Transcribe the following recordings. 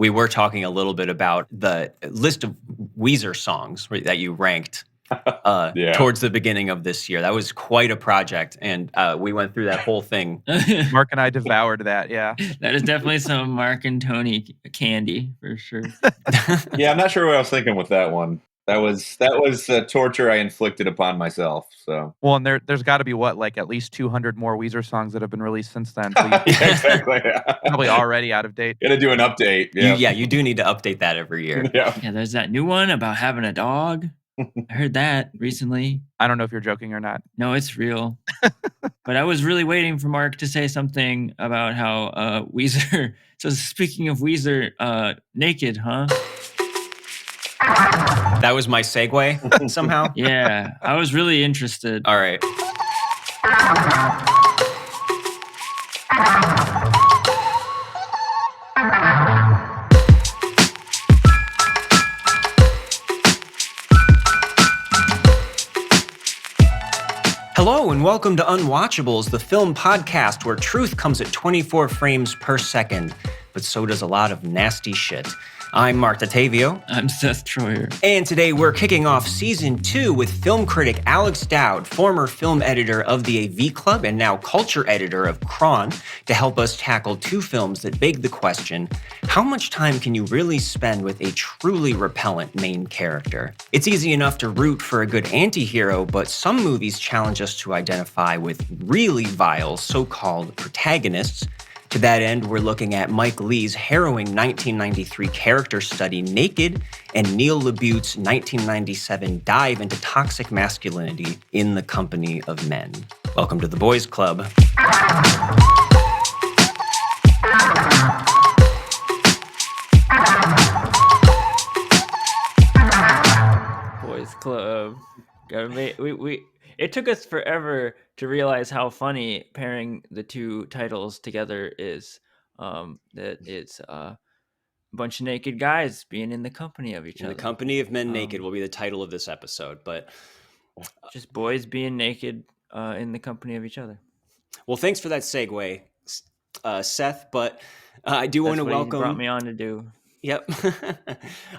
we were talking a little bit about the list of Weezer songs that you ranked Yeah. towards the beginning of this year. That was quite a project, and we went through that whole thing. Marc and I devoured that. Yeah. That is definitely some Marc and Tony candy for sure. Yeah, I'm not sure what I was thinking with that one. That was torture I inflicted upon myself. So Well, and there's got to be like at least 200 more Weezer songs that have been released since then. So yeah, exactly. Yeah. probably already out of date. Gotta do an update. Yeah. You do need to update that every year. Yeah. Yeah, there's that new one about having a dog. I heard that recently. I don't know if you're joking or not. No, it's real. But I was really waiting for Marc to say something about how Weezer. So speaking of Weezer, naked, huh? That was my segue somehow. Yeah, I was really interested. All right. Hello and welcome to Unwatchables, the film podcast where truth comes at 24 frames per second, but so does a lot of nasty shit. I'm Marc Dottavio. I'm Seth Troyer. And today we're kicking off season 2 with film critic Alex Dowd, former film editor of the AV Club and now culture editor of Chron, to help us tackle 2 films that beg the question, how much time can you really spend with a truly repellent main character? It's easy enough to root for a good anti-hero, but some movies challenge us to identify with really vile so-called protagonists. To that end, we're looking at Mike Leigh's harrowing 1993 character study, Naked, and Neil LaBute's 1997 dive into toxic masculinity in the company of men. Welcome to the Boys Club. Boys Club. It took us forever to realize how funny pairing the two titles together is. That it's a bunch of naked guys being in the company of each other. The Company of Men Naked will be the title of this episode, but just boys being naked in the company of each other. Well, thanks for that segue, Seth, but I do want to welcome... That's what you brought me on to do. Yep.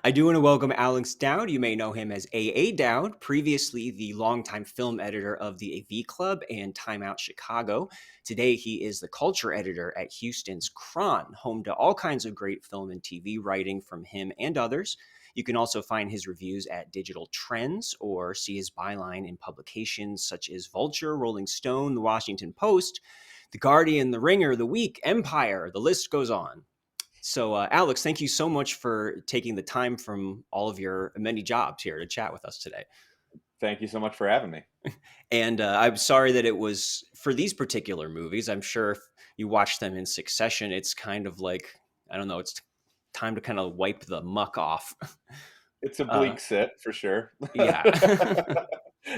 I do want to welcome Alex Dowd. You may know him as A.A. Dowd, previously the longtime film editor of the AV Club and Time Out Chicago. Today, he is the culture editor at Houston's Chron, home to all kinds of great film and TV writing from him and others. You can also find his reviews at Digital Trends or see his byline in publications such as Vulture, Rolling Stone, The Washington Post, The Guardian, The Ringer, The Week, Empire. The list goes on. So, Alex, thank you so much for taking the time from all of your many jobs here to chat with us today. Thank you so much for having me. And I'm sorry that it was for these particular movies. I'm sure if you watch them in succession, it's kind of like, I don't know, it's time to kind of wipe the muck off. It's a bleak sit for sure. Yeah.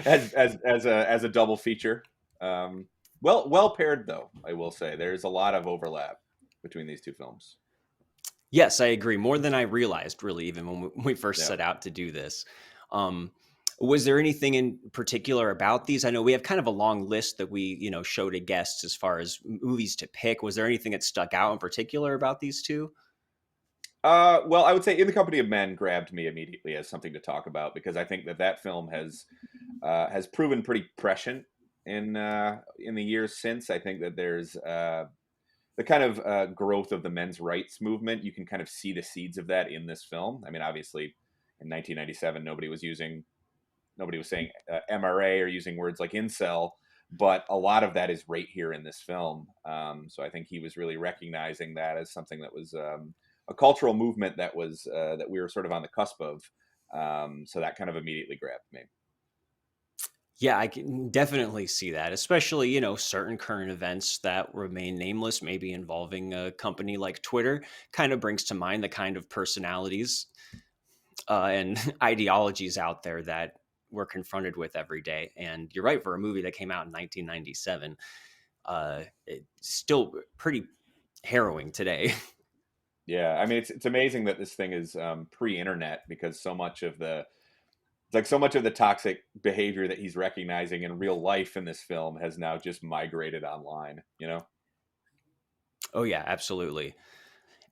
as a double feature. Well paired though, I will say. There's a lot of overlap between these two films. Yes, I agree. More than I realized, really, even when we first set out to do this. Was there anything in particular about these? I know we have kind of a long list that we, show to guests as far as movies to pick. Was there anything that stuck out in particular about these two? Well, I would say In the Company of Men grabbed me immediately as something to talk about because I think that film has proven pretty prescient in the years since. I think that there's the kind of growth of the men's rights movement. You can kind of see the seeds of that in this film. I mean, obviously, in 1997, nobody was saying MRA or using words like incel, but a lot of that is right here in this film. So I think he was really recognizing that as something that was a cultural movement that was that we were sort of on the cusp of. So that kind of immediately grabbed me. Yeah, I can definitely see that, especially, certain current events that remain nameless, maybe involving a company like Twitter, kind of brings to mind the kind of personalities and ideologies out there that we're confronted with every day. And you're right, for a movie that came out in 1997, it's still pretty harrowing today. Yeah, I mean, it's amazing that this thing is pre-internet because so much of the toxic behavior that he's recognizing in real life in this film has now just migrated online, Oh yeah, absolutely.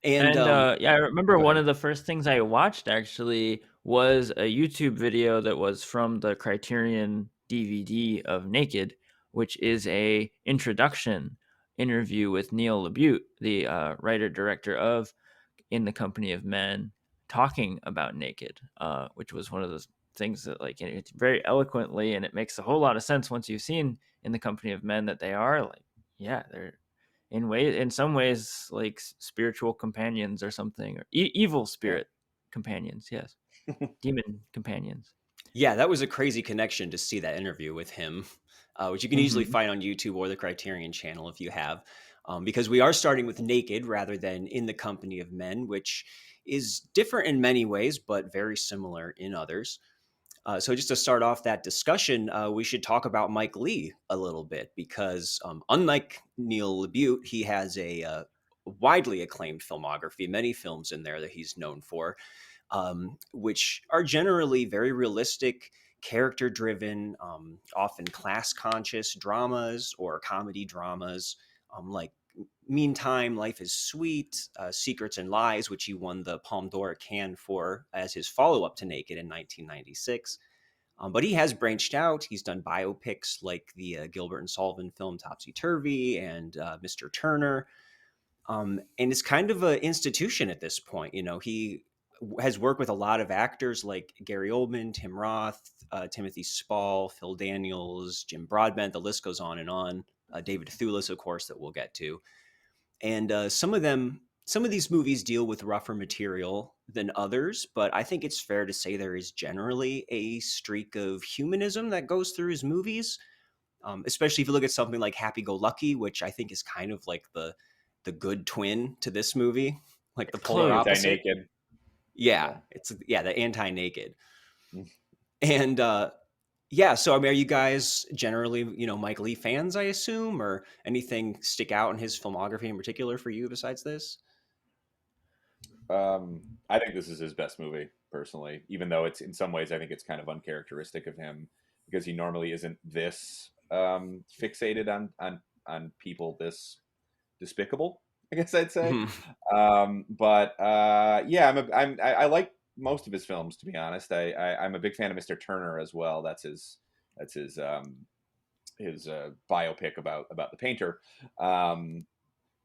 And yeah, I remember go one ahead. of the first things I watched actually was a YouTube video that was from the Criterion DVD of Naked, which is a introduction interview with Neil LaBute, the writer director of In the Company of Men, talking about Naked, which was one of those things that like it's very eloquently, and it makes a whole lot of sense once you've seen In the Company of Men that they are like, yeah, they're in some ways like spiritual companions or something, or evil Yeah. spirit companions, yes, demon companions. Yeah, that was a crazy connection to see that interview with him, which you can easily Mhm. find on YouTube or the Criterion channel if you have, because we are starting with Naked rather than In the Company of Men, which is different in many ways, but very similar in others. So just to start off that discussion, we should talk about Mike Leigh a little bit because unlike Neil LaBute, he has a widely acclaimed filmography, many films in there that he's known for, which are generally very realistic, character driven, often class conscious dramas or comedy dramas, like Meantime, Life is Sweet, Secrets and Lies, which he won the Palme d'Or at Cannes for as his follow up to Naked in 1996. But he has branched out. He's done biopics like the Gilbert and Sullivan film Topsy Turvy and Mr. Turner. And it's kind of an institution at this point. You know, he has worked with a lot of actors like Gary Oldman, Tim Roth, Timothy Spall, Phil Daniels, Jim Broadbent. The list goes on and on. David Thewlis, of course, that we'll get to. And some of these movies deal with rougher material than others, but I think it's fair to say there is generally a streak of humanism that goes through his movies. Especially if you look at something like Happy Go Lucky, which I think is kind of like the good twin to this movie, like the It's polar close. opposite. Anti-naked. Yeah, it's the anti-naked. And yeah, so I mean, are you guys generally, Mike Leigh fans, I assume, or anything stick out in his filmography in particular for you besides this? I think this is his best movie, personally, even though it's in some ways I think it's kind of uncharacteristic of him because he normally isn't this fixated on people this despicable, I guess I'd say. Mhm. But yeah, I like most of his films, to be honest. I'm a big fan of Mr. Turner as well. That's his biopic about the painter.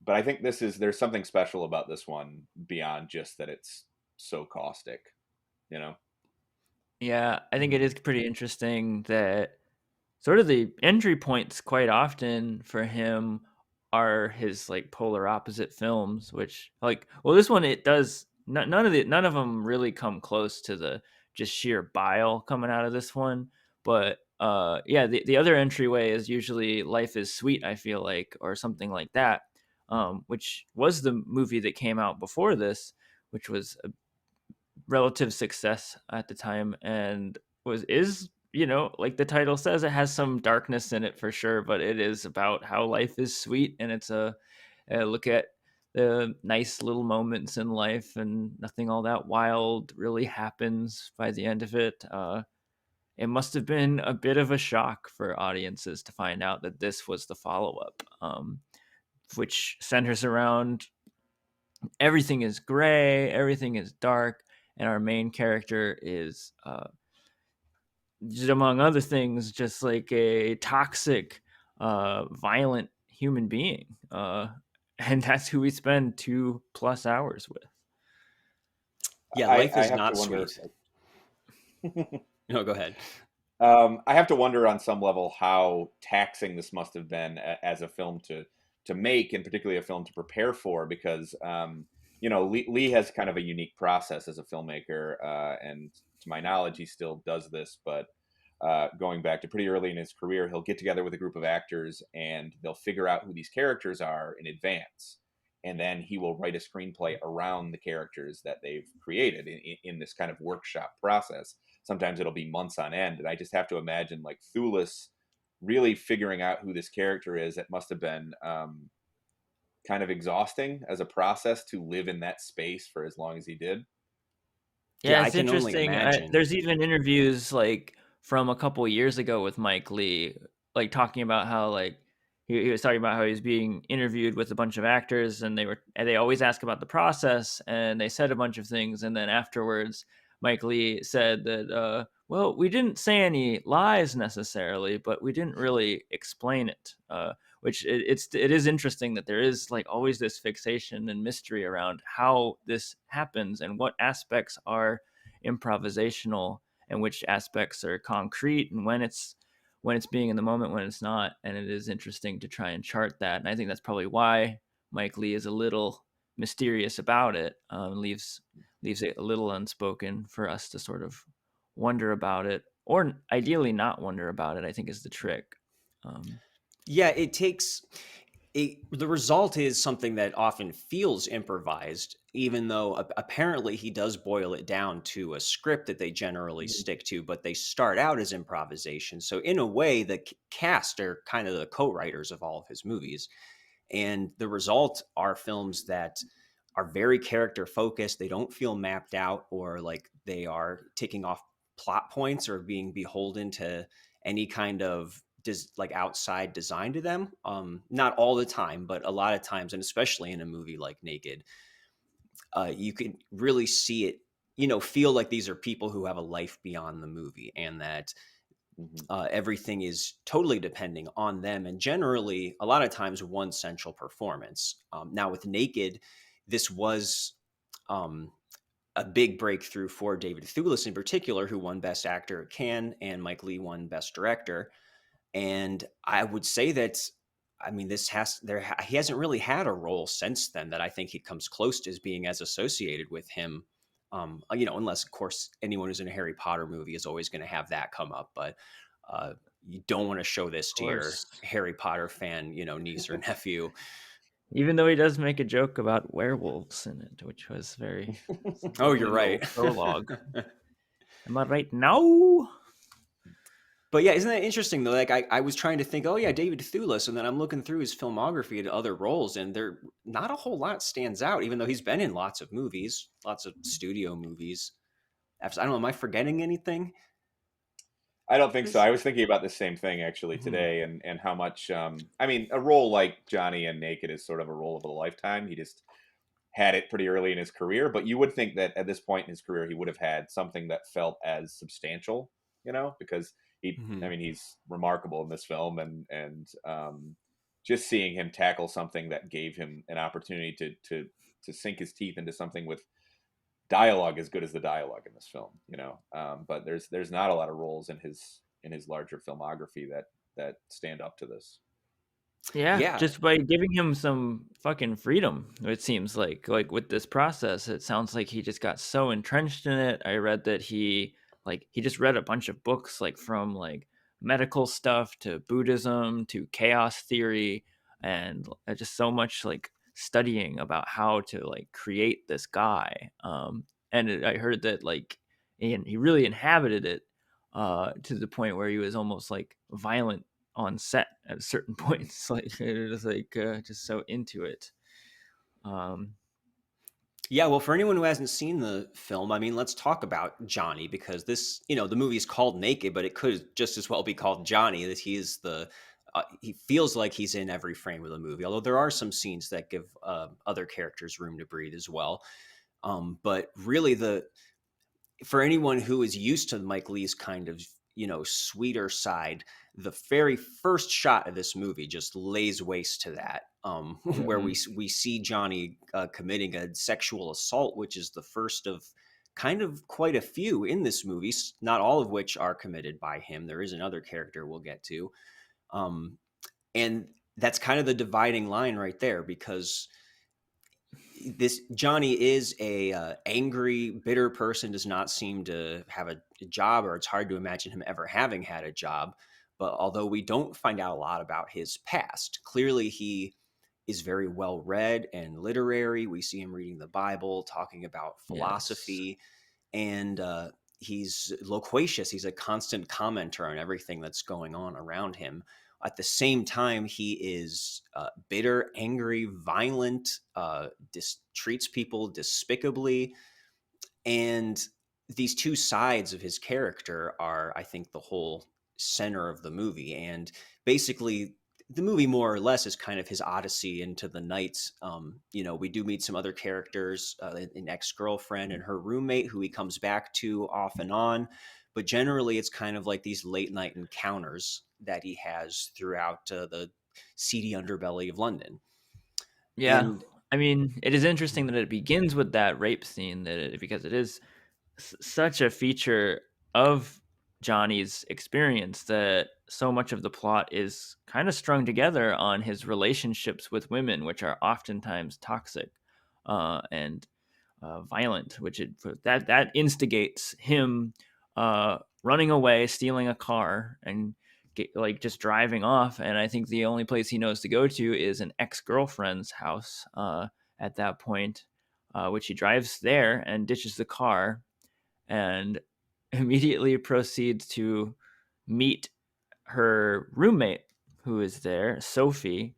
But I think there's something special about this one beyond just that it's so caustic, you know. Yeah, I think it is pretty interesting that sort of the entry points quite often for him are his like polar opposite films, which like, well, this one it does none of them really come close to the just sheer bile coming out of this one. But yeah, the other entryway is usually Life is Sweet, I feel like, or something like that, which was the movie that came out before this, which was a relative success at the time, and is like the title says, it has some darkness in it for sure, but it is about how life is sweet, and it's a look at the nice little moments in life, and nothing all that wild really happens by the end of it. It must have been a bit of a shock for audiences to find out that this was the follow-up, which centers around everything is gray, everything is dark, and our main character is, just among other things, just like a toxic, violent human being, and that's who we spend 2+ hours with. Yeah, I, life I is have to not wonder. sweet. No, go ahead. I have to wonder on some level how taxing this must have been as a film to make, and particularly a film to prepare for, because Leigh has kind of a unique process as a filmmaker, and to my knowledge, he still does this. But going back to pretty early in his career, he'll get together with a group of actors, and they'll figure out who these characters are in advance, and then he will write a screenplay around the characters that they've created in this kind of workshop process. Sometimes it'll be months on end, and I just have to imagine like Thewlis really figuring out who this character is. It must have been kind of exhausting as a process to live in that space for as long as he did. Yeah, Yeah, I it's can only interesting. imagine. There's even interviews like from a couple years ago with Mike Leigh, like talking about how like he was talking about how he was being interviewed with a bunch of actors, and they always ask about the process, and they said a bunch of things, and then afterwards Mike Leigh said that well, we didn't say any lies necessarily, but we didn't really explain it, which it is interesting that there is like always this fixation and mystery around how this happens and what aspects are improvisational and which aspects are concrete, and when it's being in the moment, when it's not. And it is interesting to try and chart that. And I think that's probably why Mike Leigh is a little mysterious about it. Leaves it a little unspoken for us to sort of wonder about it, or ideally not wonder about it, I think is the trick. Yeah, it takes the result is something that often feels improvised, even though apparently he does boil it down to a script that they generally stick to, but they start out as improvisation. So in a way, the cast are kind of the co-writers of all of his movies. And the result are films that are very character focused. They don't feel mapped out or like they are ticking off plot points or being beholden to any kind of like outside design to them. Not all the time, but a lot of times, and especially in a movie like Naked, you can really see it, feel like these are people who have a life beyond the movie, and that everything is totally depending on them, and generally a lot of times one central performance. Now with Naked, this was a big breakthrough for David Thewlis in particular, who won Best Actor at Cannes, and Mike Leigh won Best Director. And I would say that, I mean, he hasn't really had a role since then that I think he comes close to as being as associated with him. Unless of course anyone who's in a Harry Potter movie is always going to have that come up, but you don't want to show this to your Harry Potter fan, niece or nephew. Even though he does make a joke about werewolves in it, which was very oh, you're right. Prologue. Am I right now? But yeah, isn't that interesting though? Like I was trying to think, oh yeah, David Thewlis, and then I'm looking through his filmography at other roles, and there not a whole lot stands out, even though he's been in lots of movies, lots of studio movies. I don't know, am I forgetting anything? I don't think so. I was thinking about the same thing actually today, and how much. I mean, a role like Johnny in Naked is sort of a role of a lifetime. He just had it pretty early in his career, but you would think that at this point in his career, he would have had something that felt as substantial, because I mean, he's remarkable in this film, and just seeing him tackle something that gave him an opportunity to sink his teeth into something with dialogue as good as the dialogue in this film, but there's not a lot of roles in his larger filmography that stand up to this. Yeah, just by giving him some fucking freedom, it seems like with this process, it sounds like he just got so entrenched in it. I read that he just read a bunch of books, like from like medical stuff to Buddhism to chaos theory, and just so much like studying about how to like create this guy. I heard that like he really inhabited it to the point where he was almost like violent on set at certain points. Like it was like just so into it. Yeah, well, for anyone who hasn't seen the film, I mean, let's talk about Johnny, because this, the movie's called Naked, but it could just as well be called Johnny. That he is he feels like he's in every frame of the movie, although there are some scenes that give other characters room to breathe as well. But really, for anyone who is used to Mike Leigh's kind of, sweeter side, the very first shot of this movie just lays waste to that, where we see Johnny committing a sexual assault, which is the first of kind of quite a few in this movie, not all of which are committed by him. There is another character we'll get to. And that's kind of the dividing line right there, because this Johnny is a angry, bitter person, does not seem to have a job, or it's hard to imagine him ever having had a job. But although we don't find out a lot about his past, clearly he is very well read and literary. We see him reading the Bible, talking about philosophy, and he's loquacious. He's a constant commenter on everything that's going on around him. At the same time, he is bitter, angry, violent, treats people despicably. And these two sides of his character are, I think, the whole center of the movie. And basically, the movie more or less is kind of his odyssey into the nights. We do meet some other characters, an ex-girlfriend and her roommate who he comes back to off and on, but generally it's kind of like these late night encounters that he has throughout the seedy underbelly of London. Yeah. And I mean, it is interesting that it begins with that rape scene because it is such a feature of Johnny's experience that so much of the plot is kind of strung together on his relationships with women, which are oftentimes toxic and violent, that instigates him running away, stealing a car, and just driving off. And I think the only place he knows to go to is an ex-girlfriend's house at that point, which he drives there and ditches the car and immediately proceeds to meet her roommate who is there, Sophie,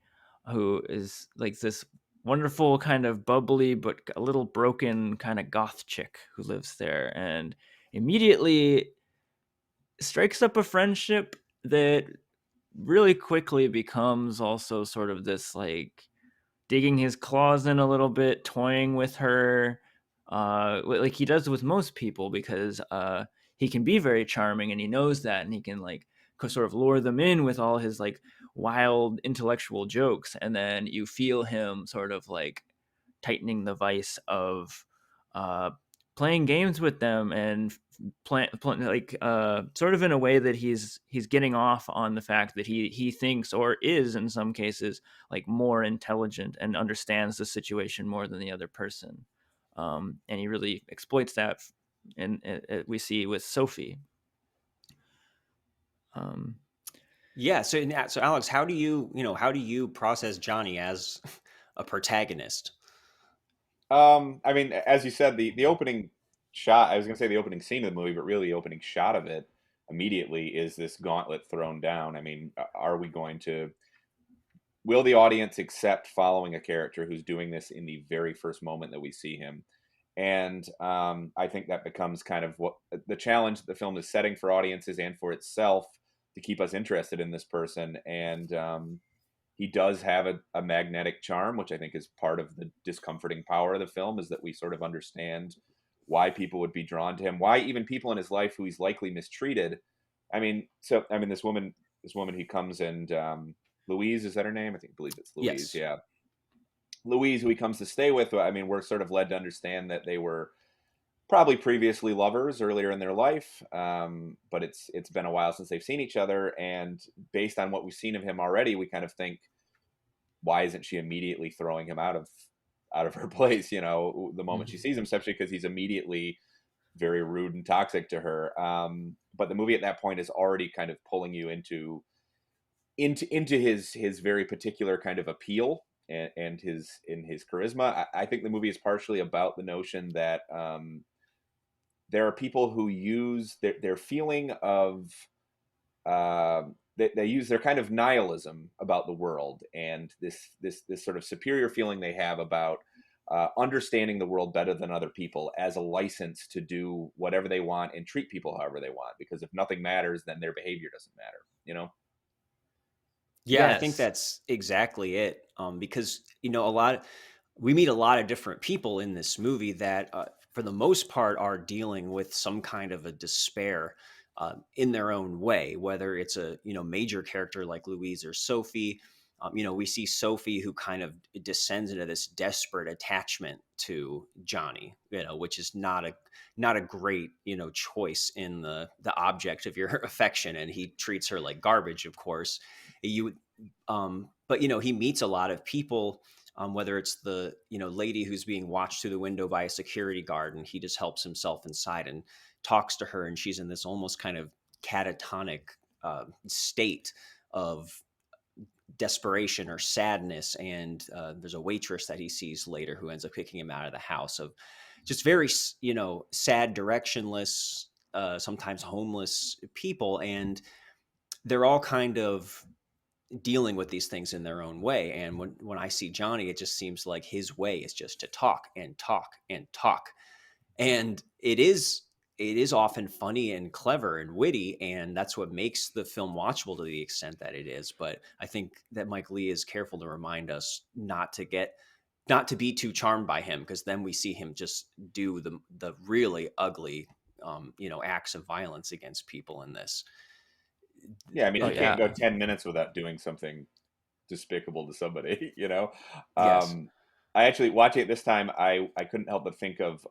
who is like this wonderful kind of bubbly but a little broken kind of goth chick who lives there, and immediately strikes up a friendship that really quickly becomes also sort of this like digging his claws in a little bit, toying with her, like he does with most people, because he can be very charming and he knows that, and he can like sort of lure them in with all his like wild intellectual jokes, and then you feel him sort of like tightening the vice of uh, playing games with them and sort of in a way that he's getting off on the fact that he thinks, or is in some cases, like more intelligent and understands the situation more than the other person, and he really exploits that, and we see with Sophie. yeah, so Alex, how do you process Johnny as a protagonist? I mean, as you said, the opening shot, I was going to say the opening scene of the movie, but really the opening shot of it immediately is this gauntlet thrown down. I mean, will the audience accept following a character who's doing this in the very first moment that we see him? And I think that becomes kind of what the challenge the film is setting for audiences and for itself, to keep us interested in this person. And he does have a magnetic charm, which I think is part of the discomforting power of the film, is that we sort of understand why people would be drawn to him, why even people in his life who he's likely mistreated. This woman he comes and Louise, is that her name? I believe it's Louise. Yes. Yeah. Louise, who he comes to stay with. I mean, we're sort of led to understand that they were probably previously lovers earlier in their life, but it's been a while since they've seen each other, and based on what we've seen of him already, we kind of think, why isn't she immediately throwing him out of her place, the moment she sees him, especially because he's immediately very rude and toxic to her. But the movie at that point is already kind of pulling you into his very particular kind of appeal and his charisma. I think the movie is partially about the notion that there are people who use their feeling of they use their kind of nihilism about the world, and this sort of superior feeling they have about understanding the world better than other people, as a license to do whatever they want and treat people however they want, because if nothing matters, then their behavior doesn't matter. Yeah, I Yes. think that's exactly it. Because we meet a lot of different people in this movie that, for the most part, are dealing with some kind of a despair in their own way. Whether it's a major character like Louise or Sophie, we see Sophie, who kind of descends into this desperate attachment to Johnny, which is not a great choice in the object of your affection, and he treats her like garbage, of course. But he meets a lot of people, whether it's the lady who's being watched through the window by a security guard, and he just helps himself inside and talks to her, and she's in this almost kind of catatonic state of desperation or sadness. And there's a waitress that he sees later who ends up kicking him out of the house, of just very sad, directionless, sometimes homeless people, and they're all kind of dealing with these things in their own way. And when I see Johnny, it just seems like his way is just to talk and talk and talk. And it is it is often funny and clever and witty, and that's what makes the film watchable to the extent that it is. But I think that Mike Leigh is careful to remind us not to be too charmed by him, because then we see him just do the really ugly acts of violence against people in this. Yeah, I mean, Oh he can't yeah. go 10 minutes without doing something despicable to somebody, you know? Yes. I actually, watching it this time, I couldn't help but think of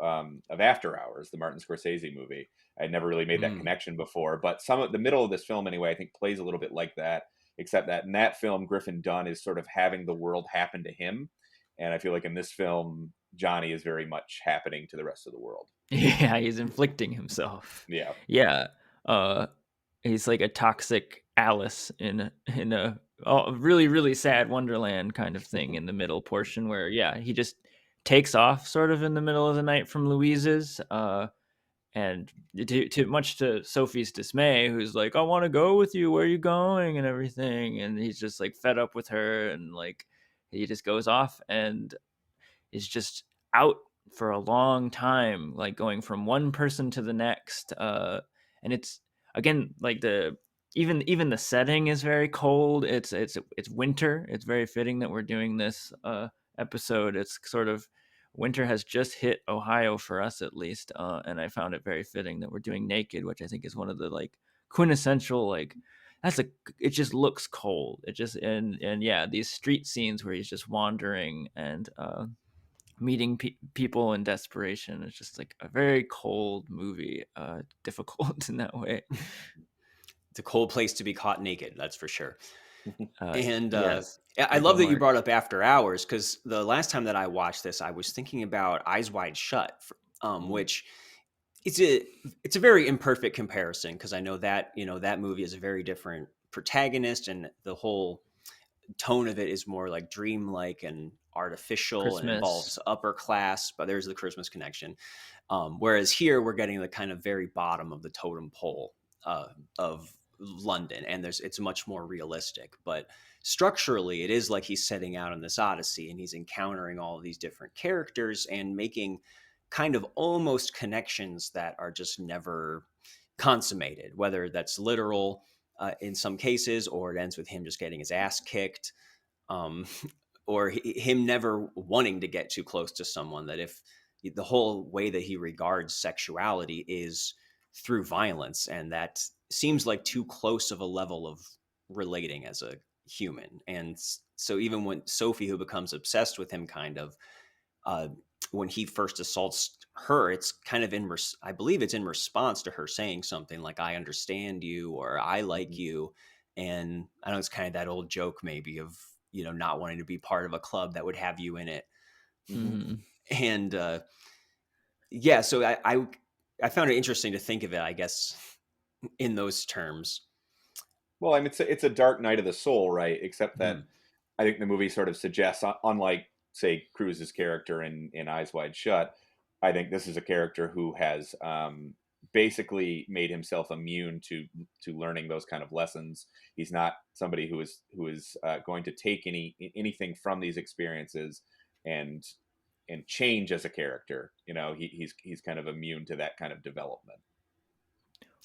After Hours, the Martin Scorsese movie. I'd never really made that Mm. connection before, but some of the middle of this film, anyway, I think plays a little bit like that, except that in that film, Griffin Dunn is sort of having the world happen to him. And I feel like in this film, Johnny is very much happening to the rest of the world. Yeah, he's inflicting himself. Yeah. Yeah. Uh he's like a toxic Alice in a really really sad Wonderland kind of thing in the middle portion, where yeah, he just takes off sort of in the middle of the night from Louise's, and much to Sophie's dismay, who's like, I want to go with you, where are you going, and everything, and he's just like fed up with her, and like he just goes off and is just out for a long time, like going from one person to the next. And it's again like even the setting is very cold. It's winter. It's very fitting that we're doing this episode. It's sort of winter has just hit Ohio for us, at least, and I found it very fitting that we're doing Naked, which I think is one of the like quintessential like it just looks cold. It just and yeah, these street scenes where he's just wandering and meeting people in desperation. It's just like a very cold movie, difficult in that way. It's a cold place to be caught naked, that's for sure. And Yes, I good call, love that you Marc. brought up After Hours, because the last time that I watched this, I was thinking about Eyes Wide Shut, which it's a very imperfect comparison, because I know that that movie is a very different protagonist, and the whole tone of it is more like dreamlike and artificial and Christmas. involves upper class, but there's the Christmas connection. Whereas here we're getting the kind of very bottom of the totem pole of London, and it's much more realistic. But structurally, it is like he's setting out on this odyssey, and he's encountering all of these different characters and making kind of almost connections that are just never consummated, whether that's literal in some cases, or it ends with him just getting his ass kicked, um, or him never wanting to get too close to someone. That if the whole way that he regards sexuality is through violence, and that seems like too close of a level of relating as a human. And so even when Sophie, who becomes obsessed with him, kind of when he first assaults her, it's kind of I believe it's in response to her saying something like, I understand you, or I like you. And I know it's kind of that old joke maybe of, not wanting to be part of a club that would have you in it. Mm-hmm. And yeah, so I found it interesting to think of it, I guess, in those terms. Well, I mean, it's a dark night of the soul, right? Except that Mm. I think the movie sort of suggests, unlike, say, Cruise's character in Eyes Wide Shut, I think this is a character who has basically made himself immune to learning those kind of lessons. He's not somebody who is going to take anything from these experiences and change as a character. He's kind of immune to that kind of development.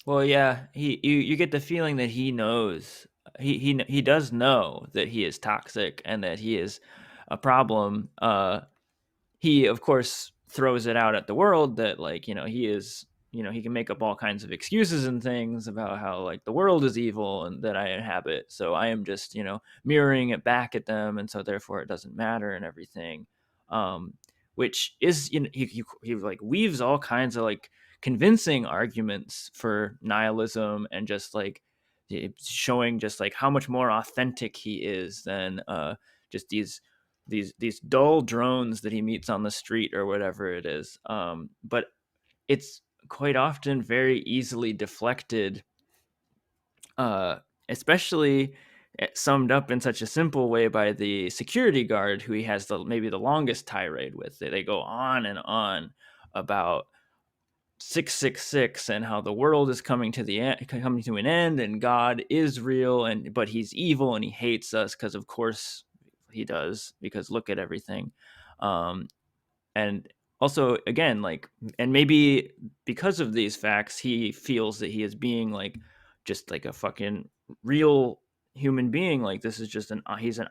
Well, yeah, you get the feeling that he knows, he does know that he is toxic and that he is a problem. He of course throws it out at the world that like he is, he can make up all kinds of excuses and things about how like the world is evil and that I inhabit, so I am just mirroring it back at them, and so therefore it doesn't matter and everything. Which is he like weaves all kinds of like convincing arguments for nihilism, and just like showing just like how much more authentic he is than just these dull drones that he meets on the street or whatever it is. But it's quite often very easily deflected, especially summed up in such a simple way by the security guard who he has maybe the longest tirade with. They go on and on about 666 and how the world is coming to an end, and God is real, but he's evil and he hates us, because of course he does, because look at everything. And also, again, like, and maybe because of these facts, he feels that he is being like just like a fucking real human being. Like, this is just he's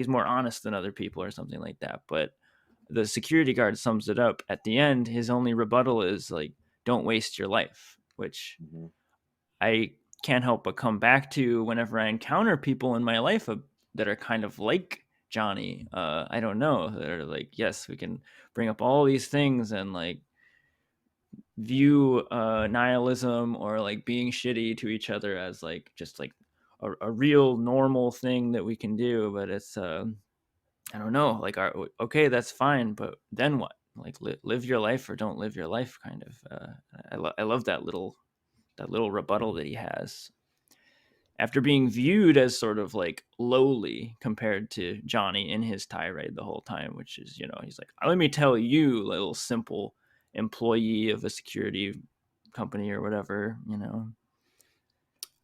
more honest than other people or something like that. But the security guard sums it up at the end. His only rebuttal is like, don't waste your life, which Mm-hmm. I can't help but come back to whenever I encounter people in my life that are kind of like Johnny. I don't know. They're like, yes, we can bring up all these things and like view nihilism or like being shitty to each other as like just like a real normal thing that we can do. But it's I don't know. Like, okay, that's fine, but then what? Like, live your life or don't live your life, kind of. I love that little rebuttal that he has after being viewed as sort of like lowly compared to Johnny in his tirade the whole time, which is, he's like, let me tell you, little simple employee of a security company or whatever.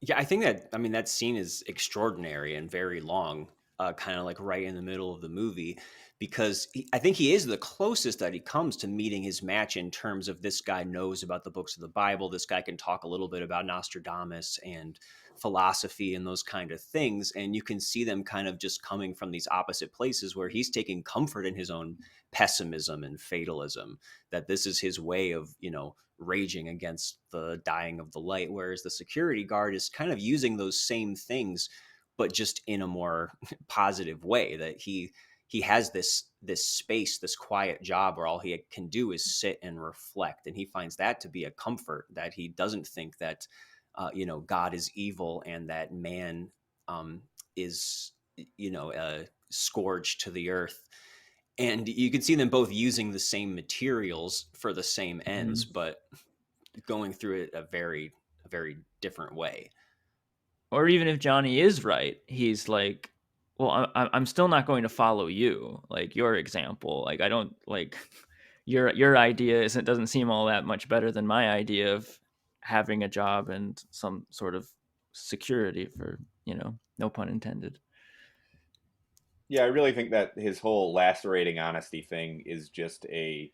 Yeah, I think that scene is extraordinary and very long, kind of like right in the middle of the movie, because I think he is the closest that he comes to meeting his match in terms of this guy knows about the books of the Bible. This guy can talk a little bit about Nostradamus and philosophy and those kind of things. And you can see them kind of just coming from these opposite places where he's taking comfort in his own pessimism and fatalism, that this is his way of, raging against the dying of the light, whereas the security guard is kind of using those same things, but just in a more positive way, that he has this space, this quiet job where all he can do is sit and reflect, and he finds that to be a comfort, that he doesn't think that God is evil and that man is scourged to the earth. And you can see them both using the same materials for the same ends, but going through it a very different way. Or even if Johnny is right, he's like, well, I'm still not going to follow you, like your example. Like, I don't like your idea doesn't seem all that much better than my idea of having a job and some sort of security for, no pun intended. Yeah, I really think that his whole lacerating honesty thing is just it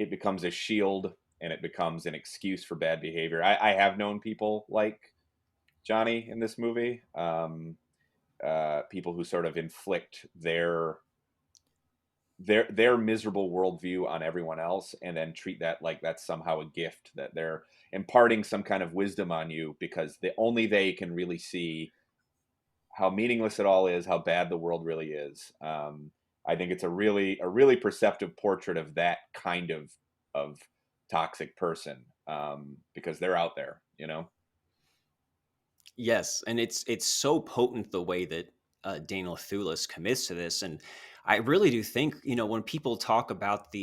becomes a shield and it becomes an excuse for bad behavior. I have known people like Johnny in this movie, people who sort of inflict their miserable worldview on everyone else and then treat that like that's somehow a gift, that they're imparting some kind of wisdom on you because only they can really see how meaningless it all is, how bad the world really is. I think it's a really perceptive portrait of that kind of toxic person, because they're out there, Yes, and it's so potent the way that Daniel Thewlis commits to this, and I really do think when people talk about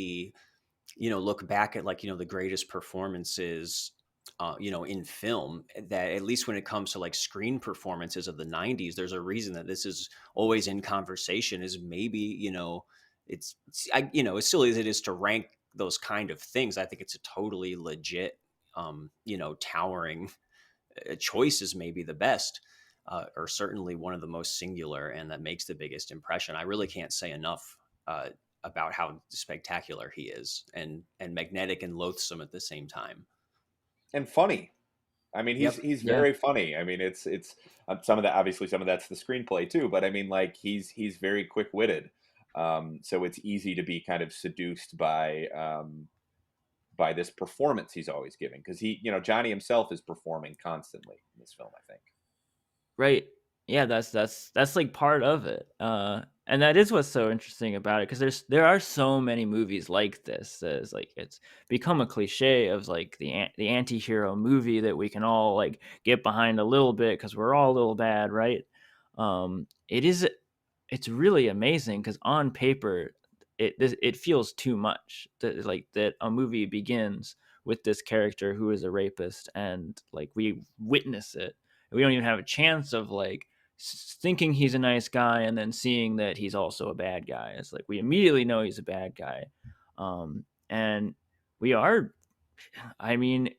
look back at the greatest performances in film, that at least when it comes to like screen performances of the 90s, there's a reason that this is always in conversation, is maybe as silly as it is to rank those kind of things, I think it's a totally legit towering choice, is maybe the best, or certainly one of the most singular and that makes the biggest impression. I really can't say enough about how spectacular he is, and magnetic and loathsome at the same time. And funny. I mean, he's very funny. I mean, it's some of that, obviously some of that's the screenplay too, but I mean, like he's very quick-witted. So it's easy to be kind of seduced by this performance he's always giving, because Johnny himself is performing constantly in this film, I think. Right. Yeah, that's like part of it. And that is what's so interesting about it, because there are so many movies like this. It's like it's become a cliche of like the anti-hero movie that we can all like get behind a little bit because we're all a little bad, right? It's really amazing because on paper it feels too much that a movie begins with this character who is a rapist, and like we witness it. We don't even have a chance of like thinking he's a nice guy and then seeing that he's also a bad guy. It's like we immediately know he's a bad guy. And we are, I mean,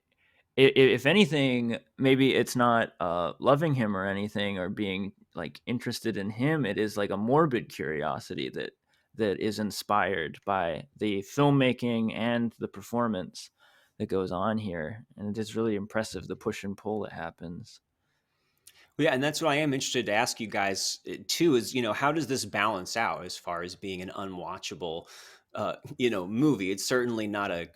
if anything, maybe it's not loving him or anything or being like interested in him. It is like a morbid curiosity that that is inspired by the filmmaking and the performance that goes on here. And it is really impressive, the push and pull that happens. Yeah, and that's what I am interested to ask you guys too. Is how does this balance out as far as being an unwatchable, movie? It's certainly not a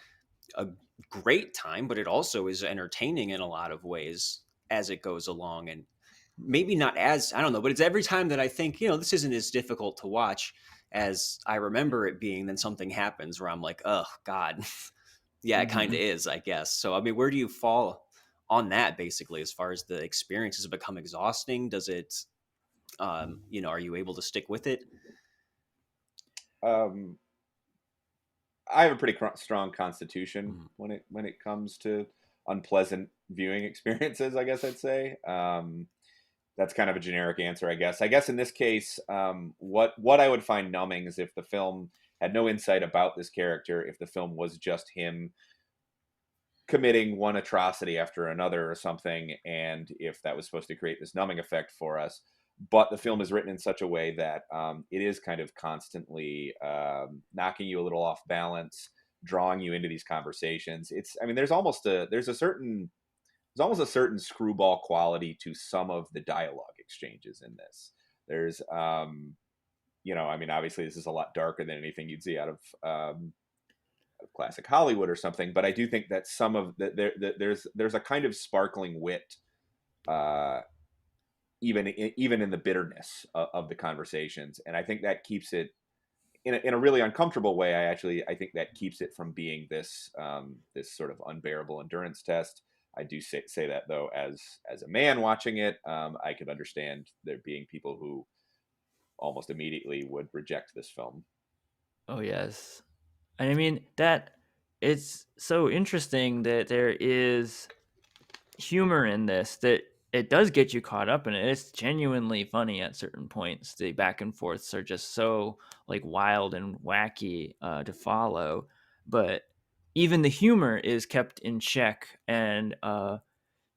great time, but it also is entertaining in a lot of ways as it goes along, and maybe not as I don't know, but it's every time that I think this isn't as difficult to watch as I remember it being. Then something happens where I'm like, oh God, yeah, it kind of is, I guess. So I mean, where do you fall on that basically as far as the experience? Has it become exhausting? Does it are you able to stick with it? I have a pretty strong constitution Mhm. when it comes to unpleasant viewing experiences, I guess I'd say. That's kind of a generic answer, I guess. I guess in this case, what I would find numbing is if the film had no insight about this character, if the film was just him committing one atrocity after another or something, and if that was supposed to create this numbing effect for us. But the film is written in such a way that it is kind of constantly knocking you a little off balance, drawing you into these conversations. I mean, there's almost a certain screwball quality to some of the dialogue exchanges in this. There's I mean, obviously this is a lot darker than anything you'd see out of classic Hollywood or something, but I do think that some of there's a kind of sparkling wit, even in the bitterness of the conversations, and I think that keeps it in a really uncomfortable way. I think that keeps it from being this this sort of unbearable endurance test. I do say that though, as a man watching it, I could understand there being people who almost immediately would reject this film. Oh yes. And I mean that it's so interesting that there is humor in this, that it does get you caught up in it. It's genuinely funny at certain points. The back and forths are just so like wild and wacky to follow, but even the humor is kept in check and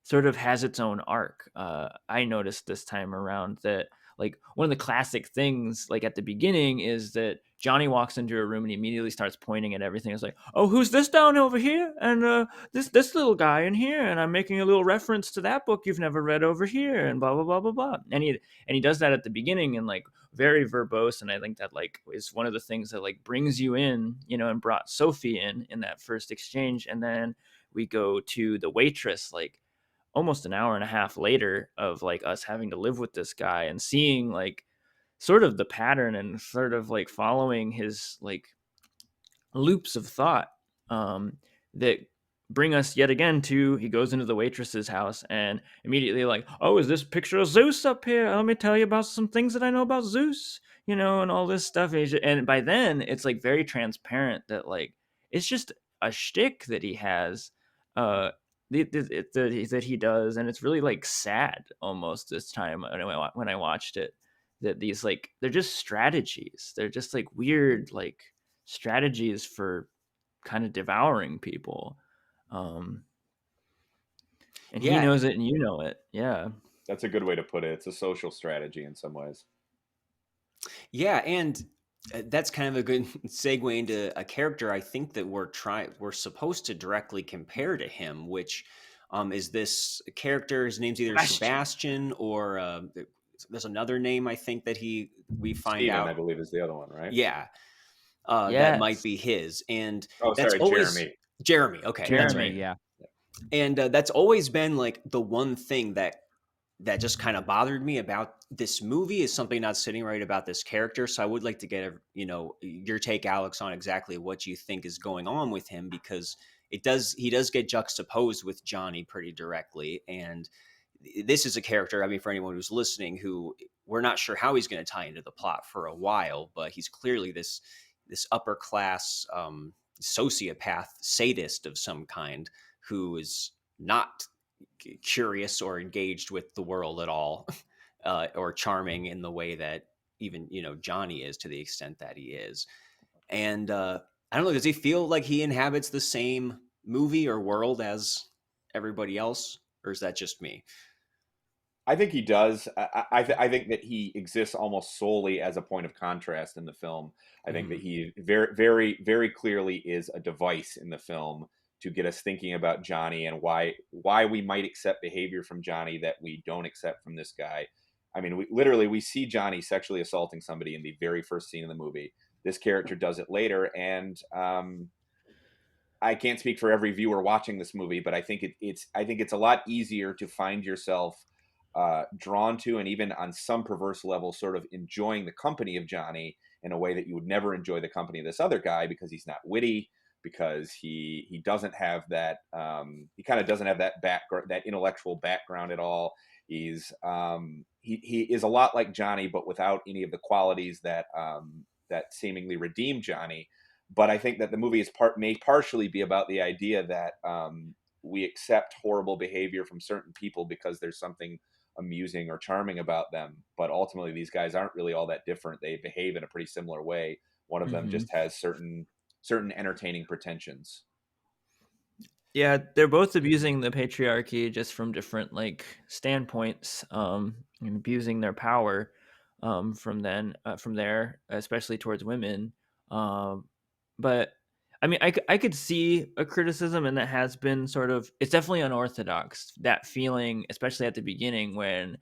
sort of has its own arc. I noticed this time around that like one of the classic things like at the beginning is that Johnny walks into a room and he immediately starts pointing at everything. It's like, oh, who's this down over here? And this little guy in here, and I'm making a little reference to that book you've never read over here, and blah blah blah blah blah. And he does that at the beginning and like very verbose, and I think that like is one of the things that like brings you in, and brought Sophie in that first exchange. And then we go to the waitress like almost an hour and a half later of like us having to live with this guy and seeing like sort of the pattern and sort of like following his like loops of thought that bring us yet again to he goes into the waitress's house and immediately like, oh, is this picture of Zeus up here? Let me tell you about some things that I know about Zeus, and all this stuff. And by then it's like very transparent that like it's just a shtick that he has, that he does, and it's really like sad almost this time when I watched it, that these like they're just strategies. They're just like weird like strategies for kind of devouring people. And he Yeah, knows it and you know it. Yeah. That's a good way to put it. It's a social strategy in some ways. yeah, and that's kind of a good segue into a character I think that we're supposed to directly compare to him, which is this character. His name's either Sebastian or there's another name I think that we find Steven, out. I believe, is the other one, right? Yeah, that might Yes. be his, and Oh, that's sorry, always Jeremy. Jeremy. Okay, that's Jeremy, right. yeah. And that's always been like the one thing that just kind of bothered me about this movie is something not sitting right about this character. So I would like to get your take, Alex, on exactly what you think is going on with him, because he does get juxtaposed with Johnny pretty directly. And this is a character, I mean, for anyone who's listening, who we're not sure how he's going to tie into the plot for a while, but he's clearly this upper class sociopath sadist of some kind who is not curious or engaged with the world at all, or charming in the way that even Johnny is, to the extent that he is. And I don't know, does he feel like he inhabits the same movie or world as everybody else, or is that just me? I think he does. I think that he exists almost solely as a point of contrast in the film. I think that he very clearly is a device in the film to get us thinking about Johnny and why we might accept behavior from Johnny that we don't accept from this guy. I mean, we see Johnny sexually assaulting somebody in the very first scene of the movie. This character does it later, and I can't speak for every viewer watching this movie, but I think it's a lot easier to find yourself drawn to, and even on some perverse level, sort of enjoying the company of Johnny in a way that you would never enjoy the company of this other guy, because he's not witty, because he doesn't have that he kind of doesn't have that background, that intellectual background at all. He is a lot like Johnny, but without any of the qualities that that seemingly redeem Johnny. But I think that the movie may partially be about the idea that we accept horrible behavior from certain people because there's something amusing or charming about them. But ultimately, these guys aren't really all that different. They behave in a pretty similar way. One of them Mm-hmm. just has certain entertaining pretensions. Yeah, they're both abusing the patriarchy just from different like standpoints, and abusing their power from there, especially towards women. But I mean, I could see a criticism, and that has been sort of, it's definitely unorthodox, that feeling, especially at the beginning when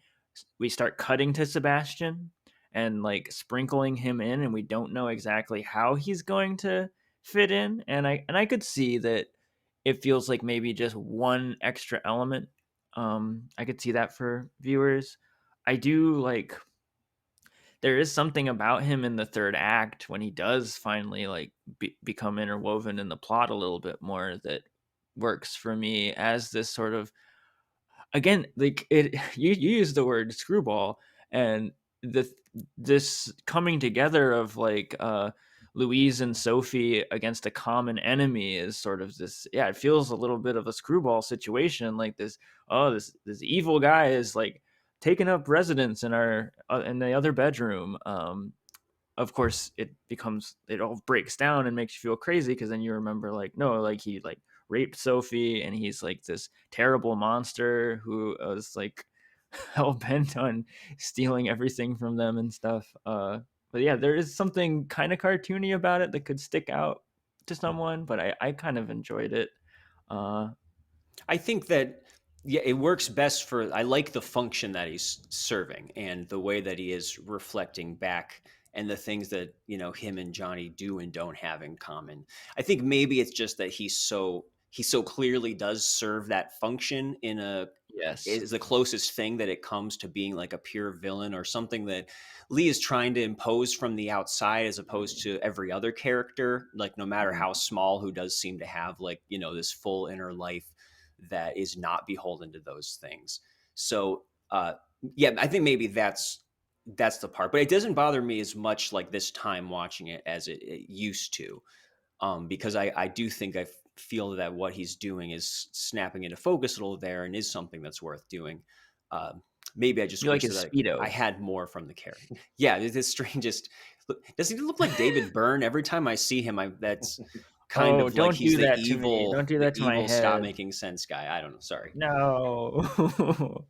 we start cutting to Sebastian and like sprinkling him in, and we don't know exactly how he's going to fit in. And I could see that it feels like maybe just one extra element. I could see that for viewers. I do like, there is something about him in the third act when he does finally like become interwoven in the plot a little bit more, that works for me as this sort of, again, like it you use the word screwball, and the this coming together of like Louise and Sophie against a common enemy is sort of this, yeah, it feels a little bit of a screwball situation, like this, oh, this evil guy is like taking up residence in our in the other bedroom. Of course it all breaks down and makes you feel crazy, because then you remember like, no, like he like raped Sophie, and he's like this terrible monster who was like hell bent on stealing everything from them and stuff. But yeah, there is something kind of cartoony about it that could stick out to someone, but I kind of enjoyed it. I think that, yeah, it works best for, I like the function that he's serving and the way that he is reflecting back, and the things that, him and Johnny do and don't have in common. I think maybe it's just that he so clearly does serve that function in a, Yes. is the closest thing that it comes to being like a pure villain, or something that Leigh is trying to impose from the outside, as opposed to every other character, like no matter how small, who does seem to have like, this full inner life that is not beholden to those things. So yeah, I think maybe that's the part, but it doesn't bother me as much like this time watching it as it used to, because I do think I feel that what he's doing is snapping into focus a little there, and is something that's worth doing. Maybe I just You like wish his that Speedo. I had more from the character. Yeah, it's the strangest. Does he look like David Byrne every time I see him? That's kind of like don't he's do the that to me. evil, Don't do that to my stop head. making sense guy. I don't know. Sorry. No.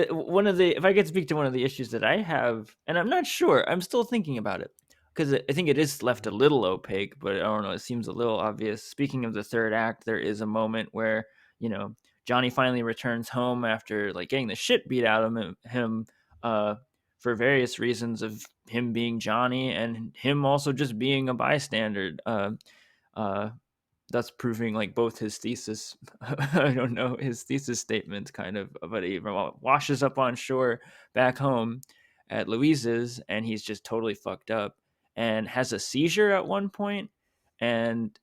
One of the, if I could speak to one of the issues that I have, and I'm not sure, I'm still thinking about it, because I think it is left a little opaque, but I don't know, it seems a little obvious. Speaking of the third act, there is a moment where, Johnny finally returns home after like getting the shit beat out of him for various reasons of him being Johnny, and him also just being a bystander. That's proving like both his thesis, I don't know, his thesis statements kind of, but he washes up on shore back home at Louise's, and he's just totally fucked up and has a seizure at one point, and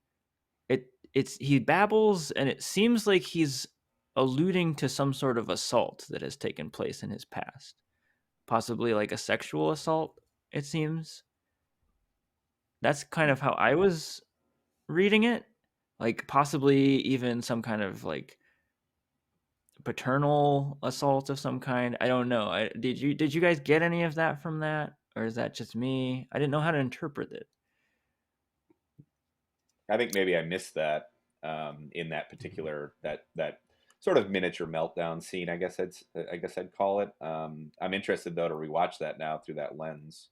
he babbles, and it seems like he's alluding to some sort of assault that has taken place in his past, possibly like a sexual assault, it seems. That's kind of how I was reading it, like possibly even some kind of like paternal assault of some kind. I don't know. Did you guys get any of that from that, or is that just me? I didn't know how to interpret it. I think maybe I missed that in that particular that sort of miniature meltdown scene, I guess I'd call it. I'm interested though to rewatch that now through that lens.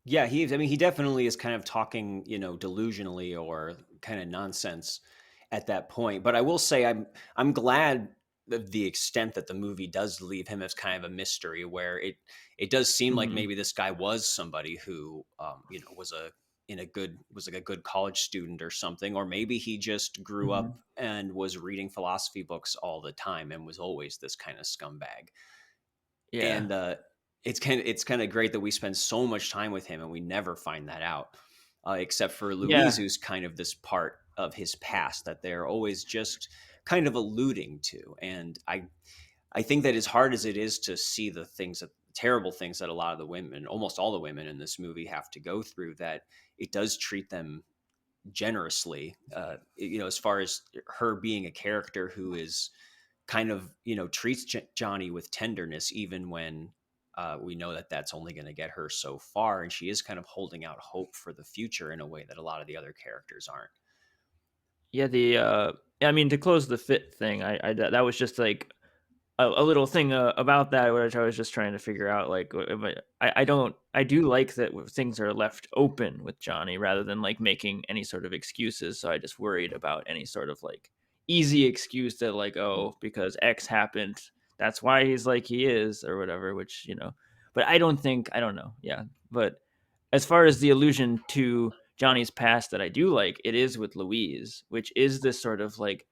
Yeah, he definitely is kind of talking, delusionally or kind of nonsense at that point. But I will say I'm glad of the extent that the movie does leave him as kind of a mystery, where it does seem like Mhm. maybe this guy was somebody who was like a good college student or something, or maybe he just grew Mhm. up and was reading philosophy books all the time and was always this kind of scumbag. Yeah. And it's kind of great that we spend so much time with him and we never find that out, except for Louise, Yeah. who's kind of this part of his past that they're always just kind of alluding to. And I think that as hard as it is to see the terrible things that a lot of the women, almost all the women in this movie, have to go through, that it does treat them generously. As far as her being a character who is kind of treats Johnny with tenderness, even when we know that that's only going to get her so far, and she is kind of holding out hope for the future in a way that a lot of the other characters aren't. Yeah, I mean, to close the fit thing, that was just like a little thing about that, which I was just trying to figure out. Like, I do like that things are left open with Johnny rather than like making any sort of excuses. So I just worried about any sort of like easy excuse that like, oh, because X happened, that's why he's like he is or whatever. Which but I don't know. Yeah, but as far as the allusion to Johnny's past that I do like, it is with Louise, which is this sort of like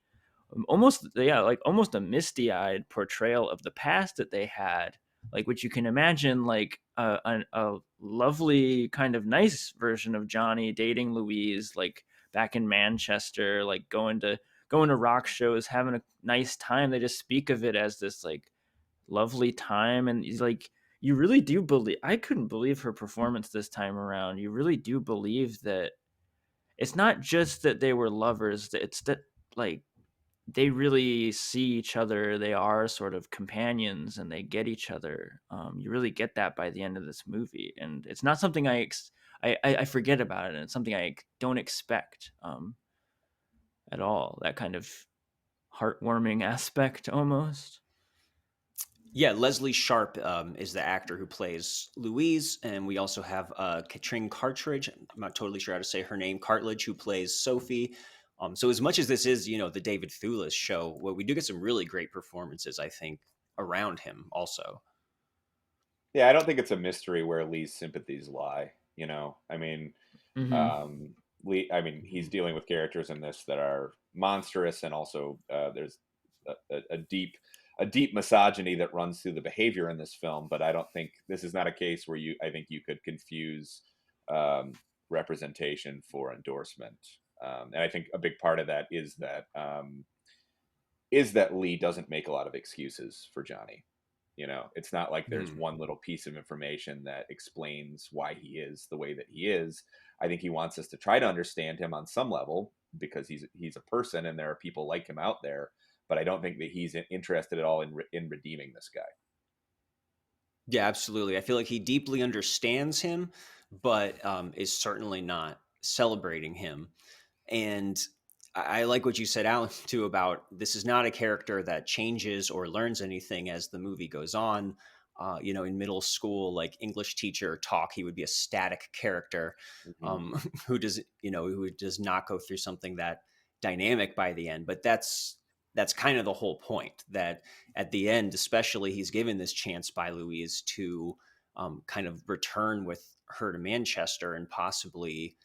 almost a misty-eyed portrayal of the past that they had, like which you can imagine like a lovely kind of nice version of Johnny dating Louise, like back in Manchester, like going to rock shows, having a nice time. They just speak of it as this like lovely time, and he's like, you really do believe, I couldn't believe her performance this time around. You really do believe that it's not just that they were lovers, it's that like they really see each other. They are sort of companions, and they get each other. You really get that by the end of this movie, and it's not something I forget about it, and it's something I don't expect at all. That kind of heartwarming aspect, almost. Yeah, Leslie Sharp is the actor who plays Louise, and we also have Katrin Cartridge. I'm not totally sure how to say her name. Cartledge, who plays Sophie. So as much as this is, the David Thewlis show, well, we do get some really great performances, I think, around him also. Yeah, I don't think it's a mystery where Lee's sympathies lie. I mean, Mm-hmm. um, Lee. I mean, he's dealing with characters in this that are monstrous, and also there's a deep misogyny that runs through the behavior in this film. But I don't think this is not a case where I think you could confuse representation for endorsement. And I think a big part of that is that Leigh doesn't make a lot of excuses for Johnny. It's not like there's one little piece of information that explains why he is the way that he is. I think he wants us to try to understand him on some level because he's a person and there are people like him out there. But I don't think that he's interested at all in redeeming this guy. Yeah, absolutely. I feel like he deeply understands him, but is certainly not celebrating him. And I like what you said, Alan, too, about this is not a character that changes or learns anything as the movie goes on. In middle school, like English teacher talk, he would be a static character Mm-hmm. who does not go through something that dynamic by the end. But that's kind of the whole point, that at the end, especially, he's given this chance by Louise to kind of return with her to Manchester and possibly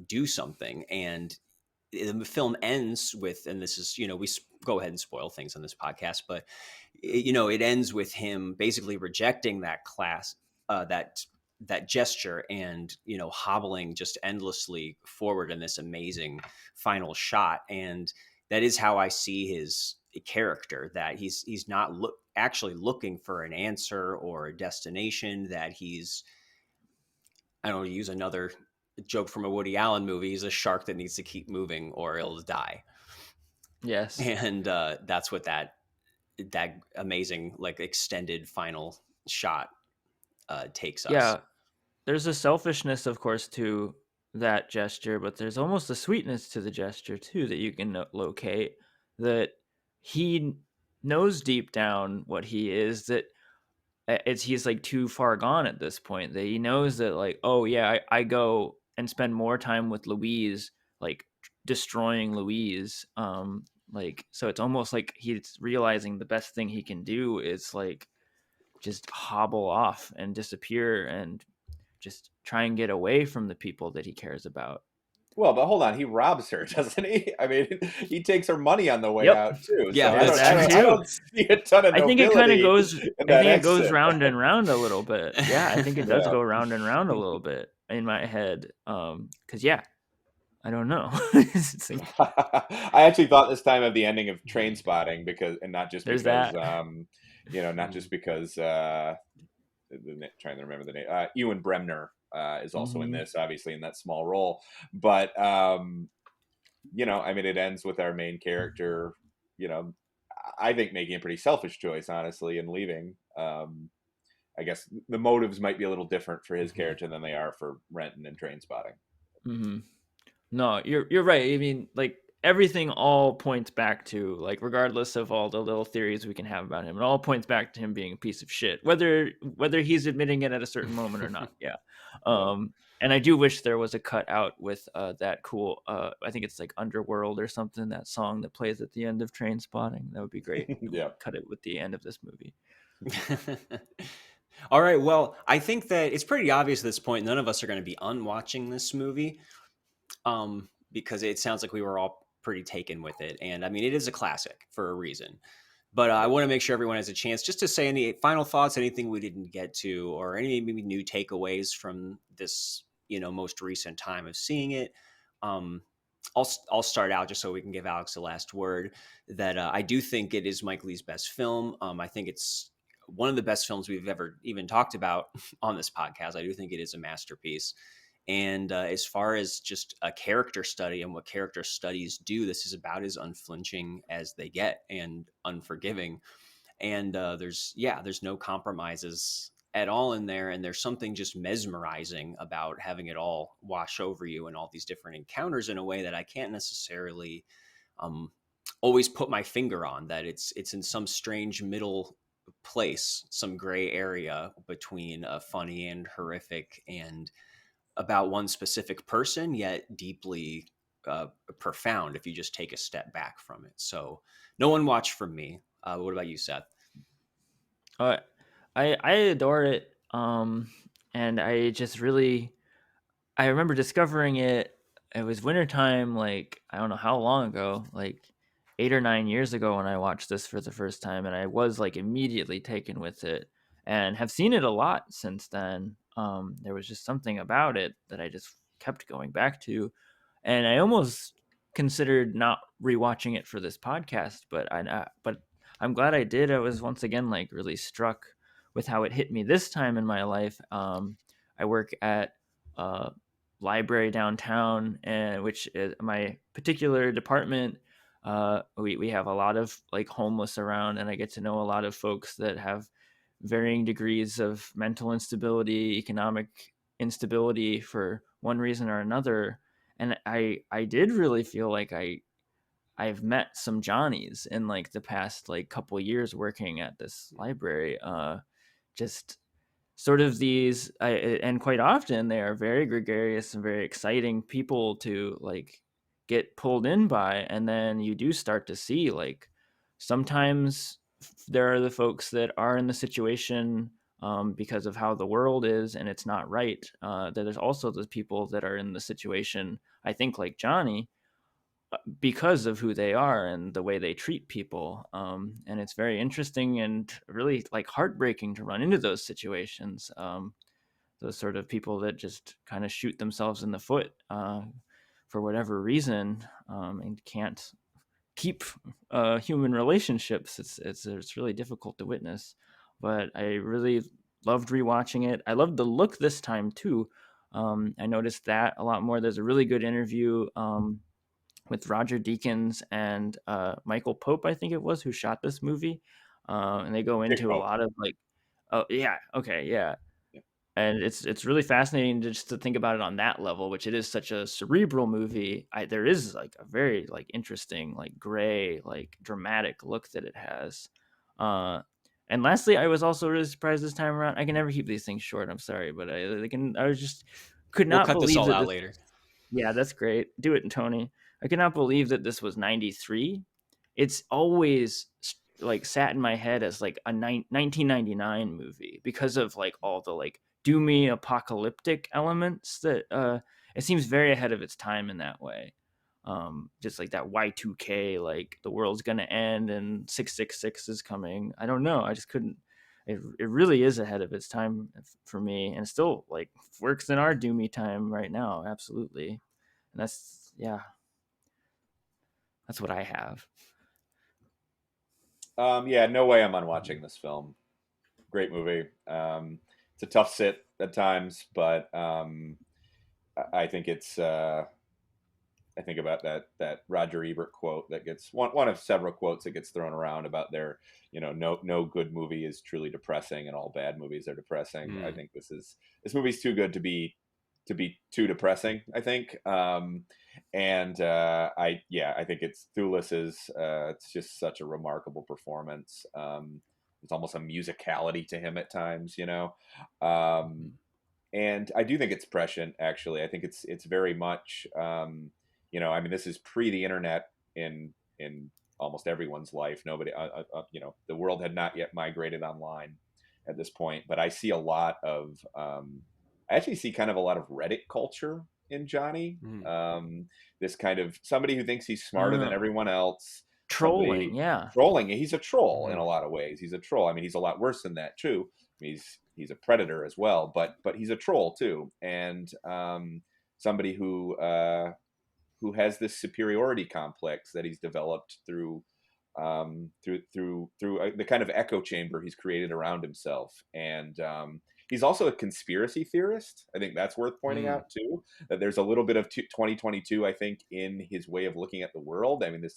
do something. And the film ends with, and this is, we go ahead and spoil things on this podcast, but it ends with him basically rejecting that class, that gesture, and hobbling just endlessly forward in this amazing final shot. And that is how I see his character, that he's not actually looking for an answer or a destination, that he's, I don't know, to use another joke from a Woody Allen movie, he's a shark that needs to keep moving or it'll die. Yes. And that's what that amazing, like, extended final shot takes us. Yeah. There's a selfishness, of course, to that gesture, but there's almost a sweetness to the gesture too that you can locate. That he knows deep down what he is, that he's like too far gone at this point, that he knows that, like, oh yeah, I go and spend more time with Louise, like destroying Louise. Like, so it's almost like he's realizing the best thing he can do is like just hobble off and disappear and just try and get away from the people that he cares about. Well, but hold on, he robs her, doesn't he? I mean, he takes her money on the way Yep. out too. Yeah, So that's I don't see a ton of I think it kind of nobility goes. in I that think it goes exit. round and round a little bit. Yeah, I think it does Yeah. go round and round a little bit in my head. Because yeah, I don't know. It's like, I actually thought this time of the ending of Train Spotting, because, and not just there's because, that. not just because, trying to remember the name, Ewan Bremner is also in this, obviously in that small role, but I mean, it ends with our main character, I think making a pretty selfish choice, honestly, and leaving. I guess the motives might be a little different for his character than they are for Renton and Train Spotting. Mm-hmm. No, you're right. I mean, like, everything all points back to, like, regardless of all the little theories we can have about him, it all points back to him being a piece of shit, whether he's admitting it at a certain moment or not. Yeah. And I do wish there was a cut out with that cool, I think it's like Underworld or something, that song that plays at the end of Train Spotting. That would be great. Yeah. Cut it with the end of this movie. All right. Well, I think that it's pretty obvious at this point none of us are going to be unwatching this movie, because it sounds like we were all pretty taken with it. And I mean, it is a classic for a reason. But I want to make sure everyone has a chance just to say any final thoughts, anything we didn't get to, or any maybe new takeaways from this, most recent time of seeing it. I'll start out just so we can give Alex the last word. That I do think it is Mike Leigh's best film. I think it's one of the best films we've ever even talked about on this podcast. I do think it is a masterpiece. And as far as just a character study and what character studies do, this is about as unflinching as they get and unforgiving. And there's no compromises at all in there. And there's something just mesmerizing about having it all wash over you and all these different encounters in a way that I can't necessarily always put my finger on, that it's in some strange middle place, some gray area between funny and horrific, and about one specific person, yet deeply profound if you just take a step back from it. So no one watched from me. What about you, Seth? I adore it. And I just really, I remember discovering it. It was wintertime, like, I don't know how long ago, like 8 or 9 years ago, when I watched this for the first time, and I was like immediately taken with it, and have seen it a lot since then. There was just something about it that I just kept going back to, and I almost considered not rewatching it for this podcast, but I'm glad I did. I was once again like really struck with how it hit me this time in my life. I work at a library downtown, and which is my particular department. We have a lot of like homeless around, and I get to know a lot of folks that have varying degrees of mental instability, economic instability for one reason or another. And I did really feel like I've met some Johnnies in like the past like couple years working at this library. Just sort of these, and quite often they are very gregarious and very exciting people to like get pulled in by. And then you do start to see like sometimes there are the folks that are in the situation because of how the world is and it's not right. That there's also the people that are in the situation, I think, like Johnny, because of who they are and the way they treat people. And it's very interesting and really like heartbreaking to run into those situations. Those sort of people that just kind of shoot themselves in the foot for whatever reason, and can't keep human relationships. It's really difficult to witness. But I really loved rewatching it. I loved the look this time too. I noticed that a lot more. There's a really good interview with Roger Deakins and Michael Pope, I think it was, who shot this movie. And they go into a lot of like, oh yeah, okay, yeah. and it's really fascinating just to think about it on that level, which it is such a cerebral movie. There is like a very like interesting, like gray, like dramatic look that it has. And lastly, I was also really surprised this time around. I can never keep these things short. I'm sorry, but I was just could We'll not cut this believe all that out this. later. Yeah, that's great. Do it, Tony. I cannot believe that this was 93. It's always like sat in my head as like a 1999 movie because of like all the like doomy apocalyptic elements that it seems very ahead of its time in that way. Just like that Y2K, like the world's gonna end and 666 is coming. I don't know. I just couldn't. It really is ahead of its time for me, and still like works in our doomy time right now. Absolutely, and that's that's what I have. Yeah, no way I'm unwatching this film. Great movie. It's a tough sit at times, but I think it's. I think about that Roger Ebert quote that gets one of several quotes that gets thrown around about their, no good movie is truly depressing and all bad movies are depressing. I think this movie's too good to be too depressing, I think. I think it's Thewlis's. It's just such a remarkable performance. It's almost a musicality to him at times, and I do think it's prescient. Actually, I think it's very much. This is pre the internet in almost everyone's life. Nobody, the world had not yet migrated online at this point. But I see a lot of. I actually see kind of a lot of Reddit culture in Johnny. This kind of somebody who thinks he's smarter than everyone else. Trolling, yeah. Trolling. He's a troll in a lot of ways. He's a troll. I mean, he's a lot worse than that too. He's a predator as well, but he's a troll too, and somebody who has this superiority complex that he's developed through the kind of echo chamber he's created around himself, and he's also a conspiracy theorist. I think that's worth pointing out too. That there's a little bit of 2022, I think, in his way of looking at the world. I mean,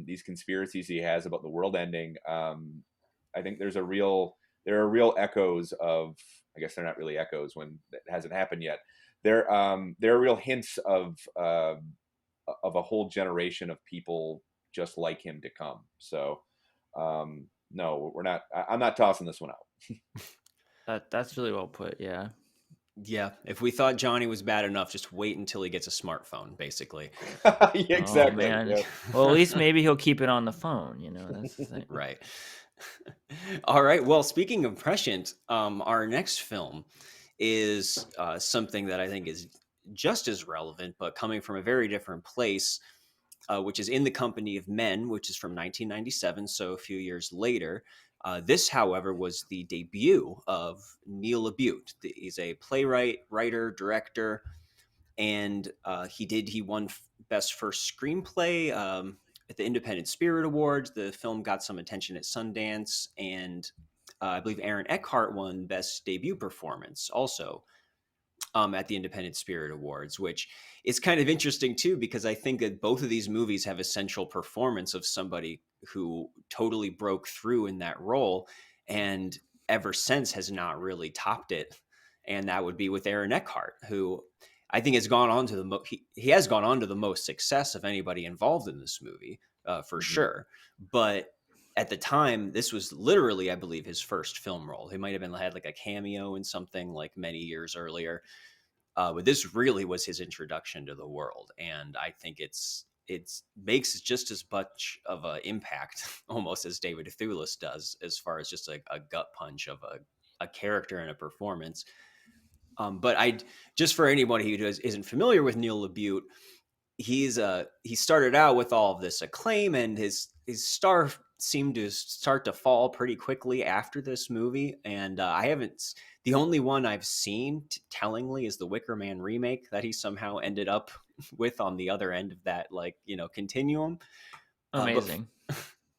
these conspiracies he has about the world ending. I think there are real echoes of. I guess they're not really echoes when it hasn't happened yet. There are real hints of a whole generation of people just like him to come. So, no, we're not. I'm not tossing this one out. That's really well put. Yeah. Yeah. If we thought Johnny was bad enough, just wait until he gets a smartphone, basically. Yeah, exactly. Oh, man. Yeah. Well, at least maybe he'll keep it on the phone. That's the thing. Right. All right. Well, speaking of prescient, our next film is something that I think is just as relevant, but coming from a very different place, which is In the Company of Men, which is from 1997, so a few years later. This, however, was the debut of Neil LaBute. He's a playwright, writer, director, and he won Best First Screenplay at the Independent Spirit Awards. The film got some attention at Sundance, and I believe Aaron Eckhart won Best Debut Performance also at the Independent Spirit Awards, which is kind of interesting too, because I think that both of these movies have a central performance of somebody who totally broke through in that role and ever since has not really topped it. And that would be with Aaron Eckhart, who I think has gone on to he has gone on to the most success of anybody involved in this movie, for sure. But at the time, this was literally, I believe, his first film role. He might have had like a cameo in something like many years earlier. But this really was his introduction to the world. And I think it makes just as much of an impact almost as David Thewlis does, as far as just a gut punch of a character and a performance. But just for anybody who isn't familiar with Neil LaBute, he started out with all of this acclaim, and his star seemed to start to fall pretty quickly after this movie. And the only one I've seen tellingly is the Wicker Man remake that he somehow ended up with on the other end of that, continuum. Amazing.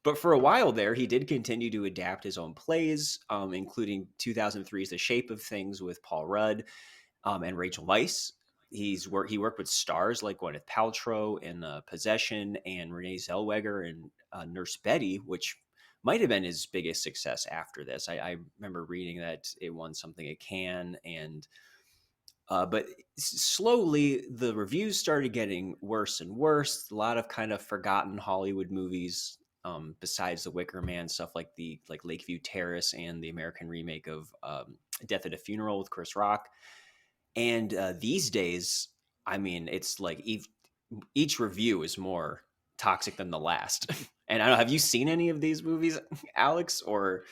But for a while there, he did continue to adapt his own plays, including 2003's The Shape of Things with Paul Rudd and Rachel Weisz. He worked with stars like Gwyneth Paltrow in Possession and Renee Zellweger in Nurse Betty, which might have been his biggest success after this. I remember reading that it won something at Cannes, and but slowly the reviews started getting worse and worse. A lot of kind of forgotten Hollywood movies, besides The Wicker Man, stuff like Lakeview Terrace and the American remake of Death at a Funeral with Chris Rock. And these days, I mean, it's like each review is more toxic than the last. And I don't know, have you seen any of these movies, Alex, or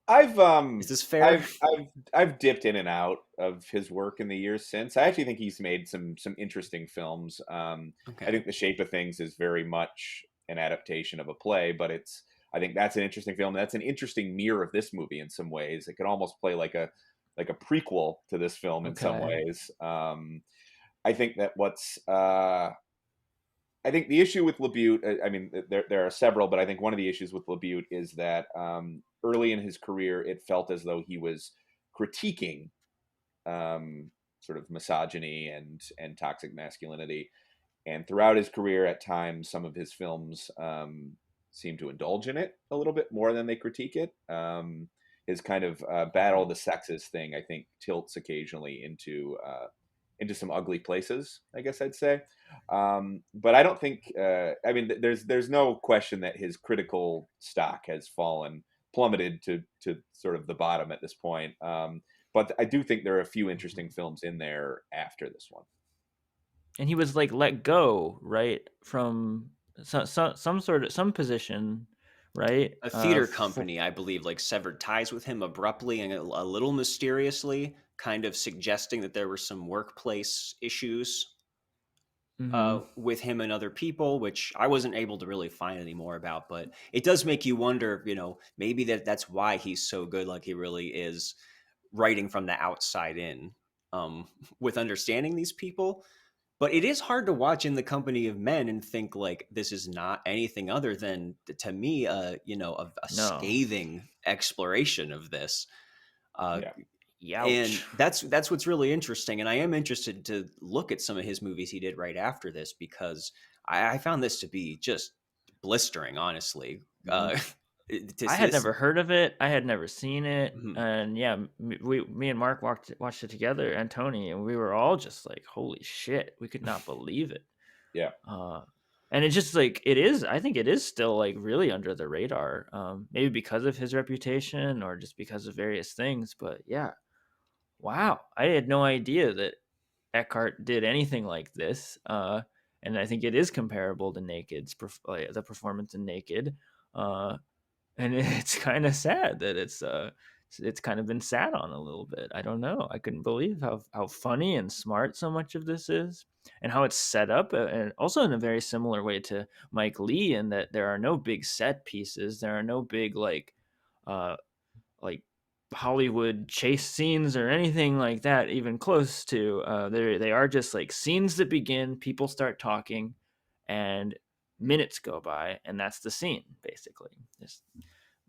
is this fair? I've dipped in and out of his work in the years since. I actually think he's made some interesting films. Okay. I think The Shape of Things is very much an adaptation of a play, but I think that's an interesting film. That's an interesting mirror of this movie in some ways. It could almost play like a prequel to this film in some ways. I think that I think the issue with LaBute, I mean, there are several, but I think one of the issues with LaBute is that early in his career, it felt as though he was critiquing sort of misogyny and toxic masculinity. And throughout his career, at times, some of his films seem to indulge in it a little bit more than they critique it. His kind of battle of the sexes thing, I think, tilts occasionally into some ugly places, I guess I'd say. But I don't think, I mean, there's no question that his critical stock has plummeted to sort of the bottom at this point. But I do think there are a few interesting films in there after this one. And he was like let go, right, from some position, right? A theater company, I believe, like severed ties with him abruptly and a little mysteriously, kind of suggesting that there were some workplace issues with him and other people, which I wasn't able to really find any more about. But it does make you wonder, maybe that's why he's so good. Like he really is writing from the outside in, with understanding these people. But it is hard to watch In the Company of Men and think like this is not anything other than, to me, a scathing exploration of this. And that's what's really interesting. And I am interested to look at some of his movies he did right after this, because I found this to be just blistering, honestly. I had never heard of it. I had never seen it. And yeah, me and Marc watched it together, and Tony, and we were all just like, holy shit, we could not believe it. Yeah. And it's just like, I think it is still like really under the radar, maybe because of his reputation or just because of various things. But yeah, wow, I had no idea that Eckhart did anything like this. And I think it is comparable to Naked's, the performance in Naked. And it's kind of sad that it's kind of been sat on a little bit. I don't know. I couldn't believe how funny and smart so much of this is, and how it's set up, and also in a very similar way to Mike Leigh, in that there are no big set pieces. There are no big like Hollywood chase scenes or anything like that, even close to. They are just like scenes that begin, people start talking, and minutes go by, and that's the scene basically. Just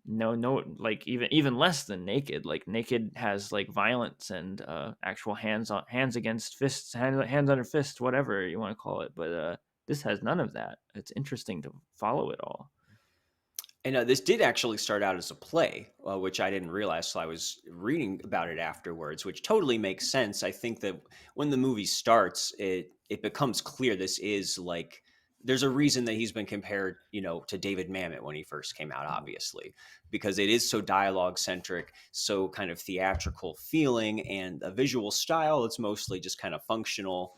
no, like even less than Naked. Like Naked has like violence and actual hands against fists, hands under fists, whatever you want to call it. But this has none of that. It's interesting to follow it all. And this did actually start out as a play, which I didn't realize till I was reading about it afterwards, which totally makes sense. I think that when the movie starts, it becomes clear this is like, there's a reason that he's been compared, to David Mamet when he first came out, obviously, because it is so dialogue centric, so kind of theatrical feeling, and a visual style. It's mostly just kind of functional.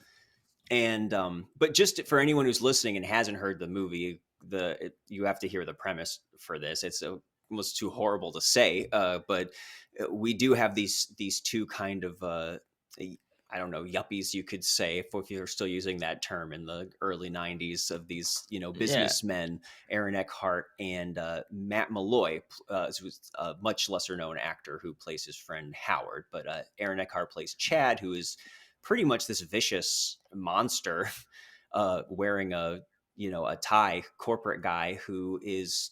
And but just for anyone who's listening and hasn't heard the movie, you have to hear the premise for this. It's almost too horrible to say, but we do have these two kind of I don't know, yuppies, you could say, if you're still using that term, in the early 90s, of these, businessmen, Aaron Eckhart and Matt Malloy, who's a much lesser known actor who plays his friend Howard. But Aaron Eckhart plays Chad, who is pretty much this vicious monster wearing a tie, corporate guy who is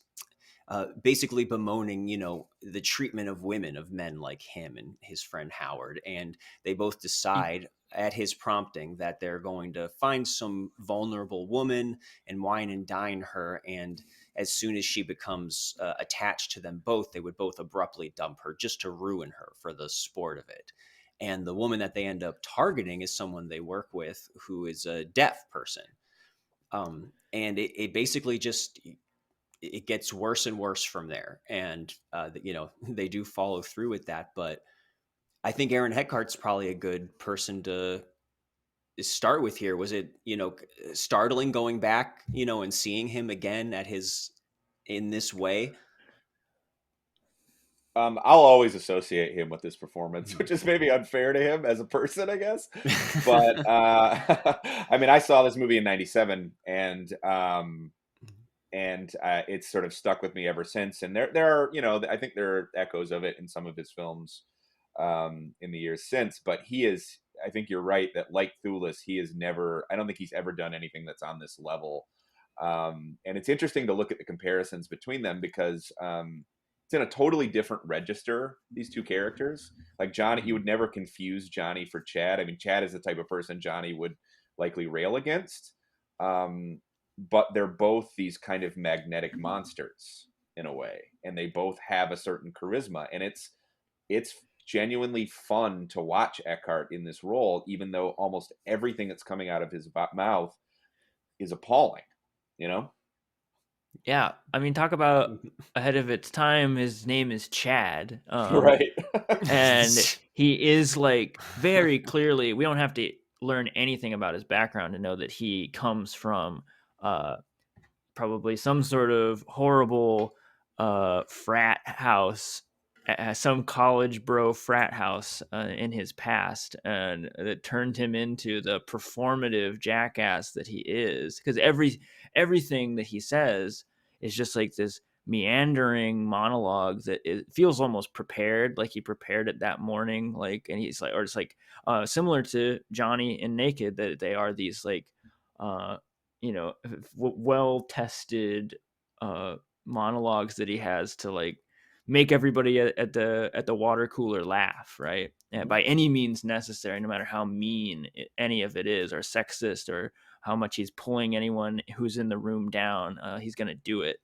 basically bemoaning, the treatment of women, of men like him and his friend Howard. And they both decide at his prompting, that they're going to find some vulnerable woman and wine and dine her. And as soon as she becomes attached to them both, they would both abruptly dump her just to ruin her for the sport of it. And the woman that they end up targeting is someone they work with who is a deaf person. And it basically just, it gets worse and worse from there. And, they do follow through with that. But I think Aaron Eckhart's probably a good person to start with here. Was it, startling going back, and seeing him again in this way? I'll always associate him with this performance, which is maybe unfair to him as a person, I guess. But I mean, I saw this movie in '97, and it's sort of stuck with me ever since. And there are, I think there are echoes of it in some of his films in the years since. But I think you're right that, like Thewlis, I don't think he's ever done anything that's on this level. And it's interesting to look at the comparisons between them, because it's in a totally different register, these two characters. Like Johnny, you would never confuse Johnny for Chad. I mean, Chad is the type of person Johnny would likely rail against. But they're both these kind of magnetic monsters in a way, and they both have a certain charisma. And it's genuinely fun to watch Eckhart in this role, even though almost everything that's coming out of his mouth is appalling, Yeah, I mean, talk about ahead of its time. His name is Chad, right? and he is like very clearly. We don't have to learn anything about his background to know that he comes from probably some sort of horrible frat house, some college bro frat house in his past, and that turned him into the performative jackass that he is. Because everything that he says is just like this meandering monologue that it feels almost prepared, like he prepared it that morning. Like, and he's like, or it's like similar to Johnny and Naked, that they are these like well tested monologues that he has to like make everybody at the water cooler laugh, right? And by any means necessary, no matter how mean any of it is, or sexist, or how much he's pulling anyone who's in the room down, he's going to do it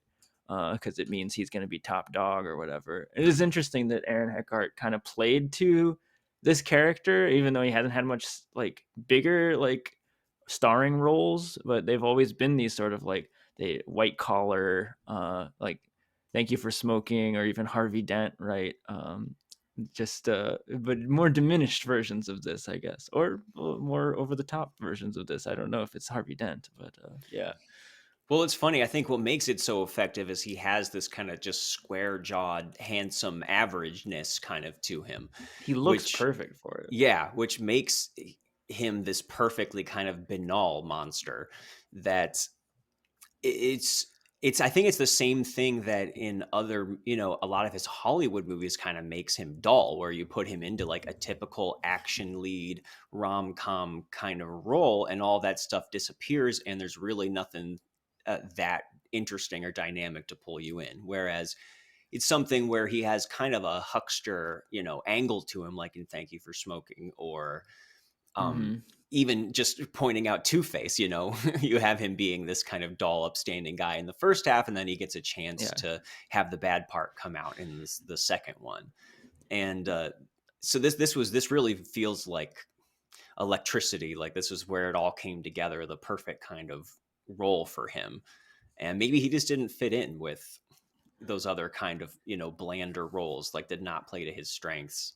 because it means he's going to be top dog or whatever. It is interesting that Aaron Eckhart kind of played to this character, even though he hasn't had much like bigger like starring roles, but they've always been these sort of like the white collar, like Thank You for Smoking, or even Harvey Dent, right? But more diminished versions of this, I guess, or more over the top versions of this. I don't know if it's Harvey Dent, but yeah. Well, it's funny. I think what makes it so effective is he has this kind of just square-jawed, handsome averageness kind of to him. He looks perfect for it. Yeah, which makes him this perfectly kind of banal monster that I think it's the same thing that in other, a lot of his Hollywood movies kind of makes him dull, where you put him into like a typical action lead rom-com kind of role and all that stuff disappears and there's really nothing that interesting or dynamic to pull you in. Whereas it's something where he has kind of a huckster, angle to him, like in Thank You for Smoking, or even just pointing out Two-Face, you have him being this kind of dull, upstanding guy in the first half, and then he gets a chance to have the bad part come out in the second one. And so this really feels like electricity. Like this is where it all came together, the perfect kind of role for him. And maybe he just didn't fit in with those other kind of, blander roles, like did not play to his strengths.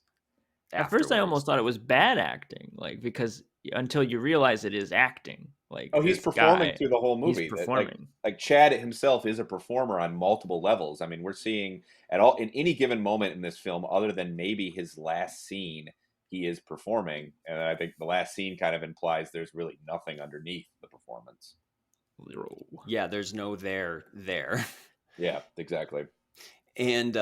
At first, I almost thought it was bad acting, like, because until you realize it is acting. Like, he's performing through the whole movie. He's performing. Like Chad himself is a performer on multiple levels. I mean, we're seeing in any given moment in this film, other than maybe his last scene, he is performing. And I think the last scene kind of implies there's really nothing underneath the performance. Yeah, there's no there. Yeah, exactly. And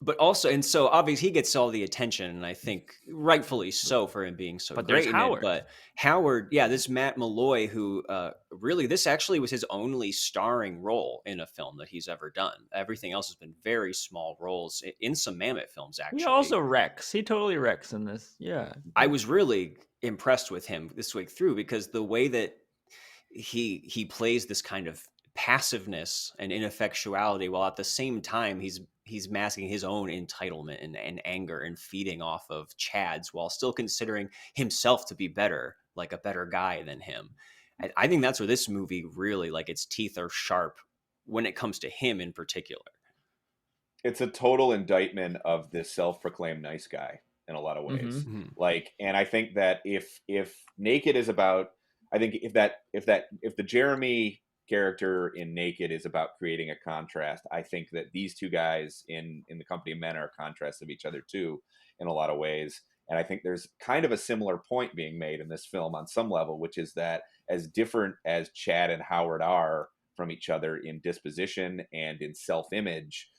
But also, and so obviously he gets all the attention, and I think rightfully so for him being so But there's great in it. Howard. But Howard, yeah, this Matt Malloy, who really, this actually was his only starring role in a film that he's ever done. Everything else has been very small roles in some Mammoth films, actually. He also wrecks. He totally wrecks in this. Yeah. I was really impressed with him this week through, because the way that he plays this kind of passiveness and ineffectuality, while at the same time he's masking his own entitlement and anger and feeding off of Chad's, while still considering himself to be better, like a better guy than him. I think that's where this movie really, like, its teeth are sharp when it comes to him in particular. It's a total indictment of this self-proclaimed nice guy in a lot of ways. Mm-hmm. Like, and I think that if Naked is about, I think if the Jeremy character in Naked is about creating a contrast, I think that these two guys in The Company of Men are a contrast of each other too, in a lot of ways. And I think there's kind of a similar point being made in this film on some level, which is that as different as Chad and Howard are from each other in disposition and in self-image,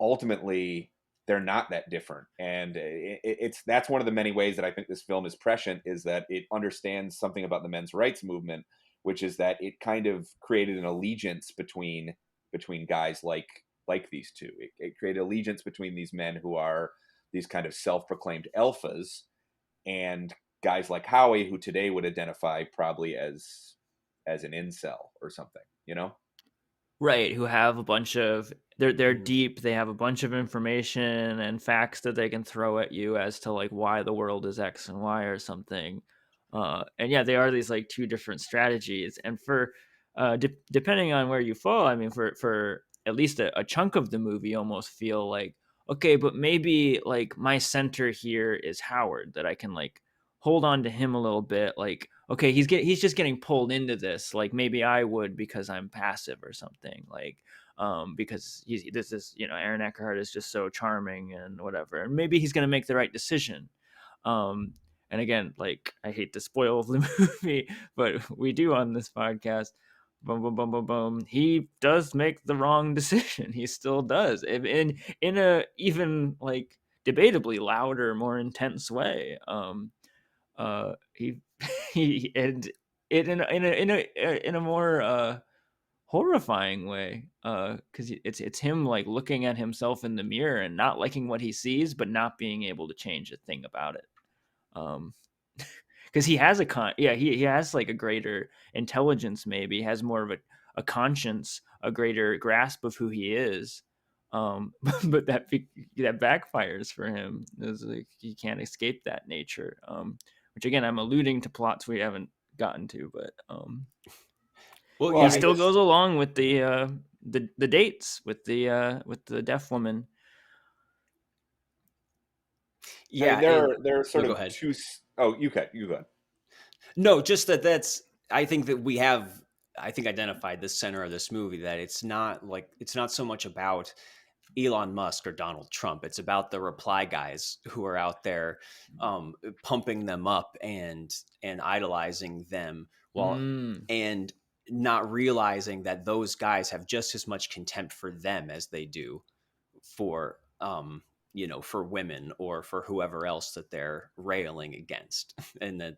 ultimately they're not that different. And that's one of the many ways that I think this film is prescient, is that it understands something about the men's rights movement, which is that it kind of created an allegiance between guys like these two. It created allegiance between these men who are these kind of self-proclaimed alphas, and guys like Howie, who today would identify probably as an incel or something, you know? Right, who have a bunch of they're deep, they have a bunch of information and facts that they can throw at you as to like why the world is X and Y or something. And yeah, they are these like two different strategies. And for depending on where you fall, I mean, for at least a chunk of the movie, you almost feel like, okay, but maybe like my center here is Howard, that I can like hold on to him a little bit. Like, okay, he's just getting pulled into this. Like maybe I would, because I'm passive or something. Like, because this is, Aaron Eckhart is just so charming and whatever, and maybe he's gonna make the right decision. And again, like, I hate to spoil the movie, but we do on this podcast. Boom, boom, boom, boom, boom. He does make the wrong decision. He still does, in a even like debatably louder, more intense way. He he and it in a more horrifying way, because it's him like looking at himself in the mirror and not liking what he sees, but not being able to change a thing about it. Because he has he has like a greater intelligence, maybe has more of a conscience, a greater grasp of who he is. But that backfires for him. It's like he can't escape that nature. Which again, I'm alluding to plots we haven't gotten to, but Well, he still goes along with the dates with the deaf woman. Yeah, I mean, there are sort go of ahead. two. Oh, you go ahead. No, just that's. I think that we have, identified the center of this movie, that it's not so much about Elon Musk or Donald Trump. It's about the reply guys who are out there, pumping them up and idolizing them, and not realizing that those guys have just as much contempt for them as they do for for women or for whoever else that they're railing against. And that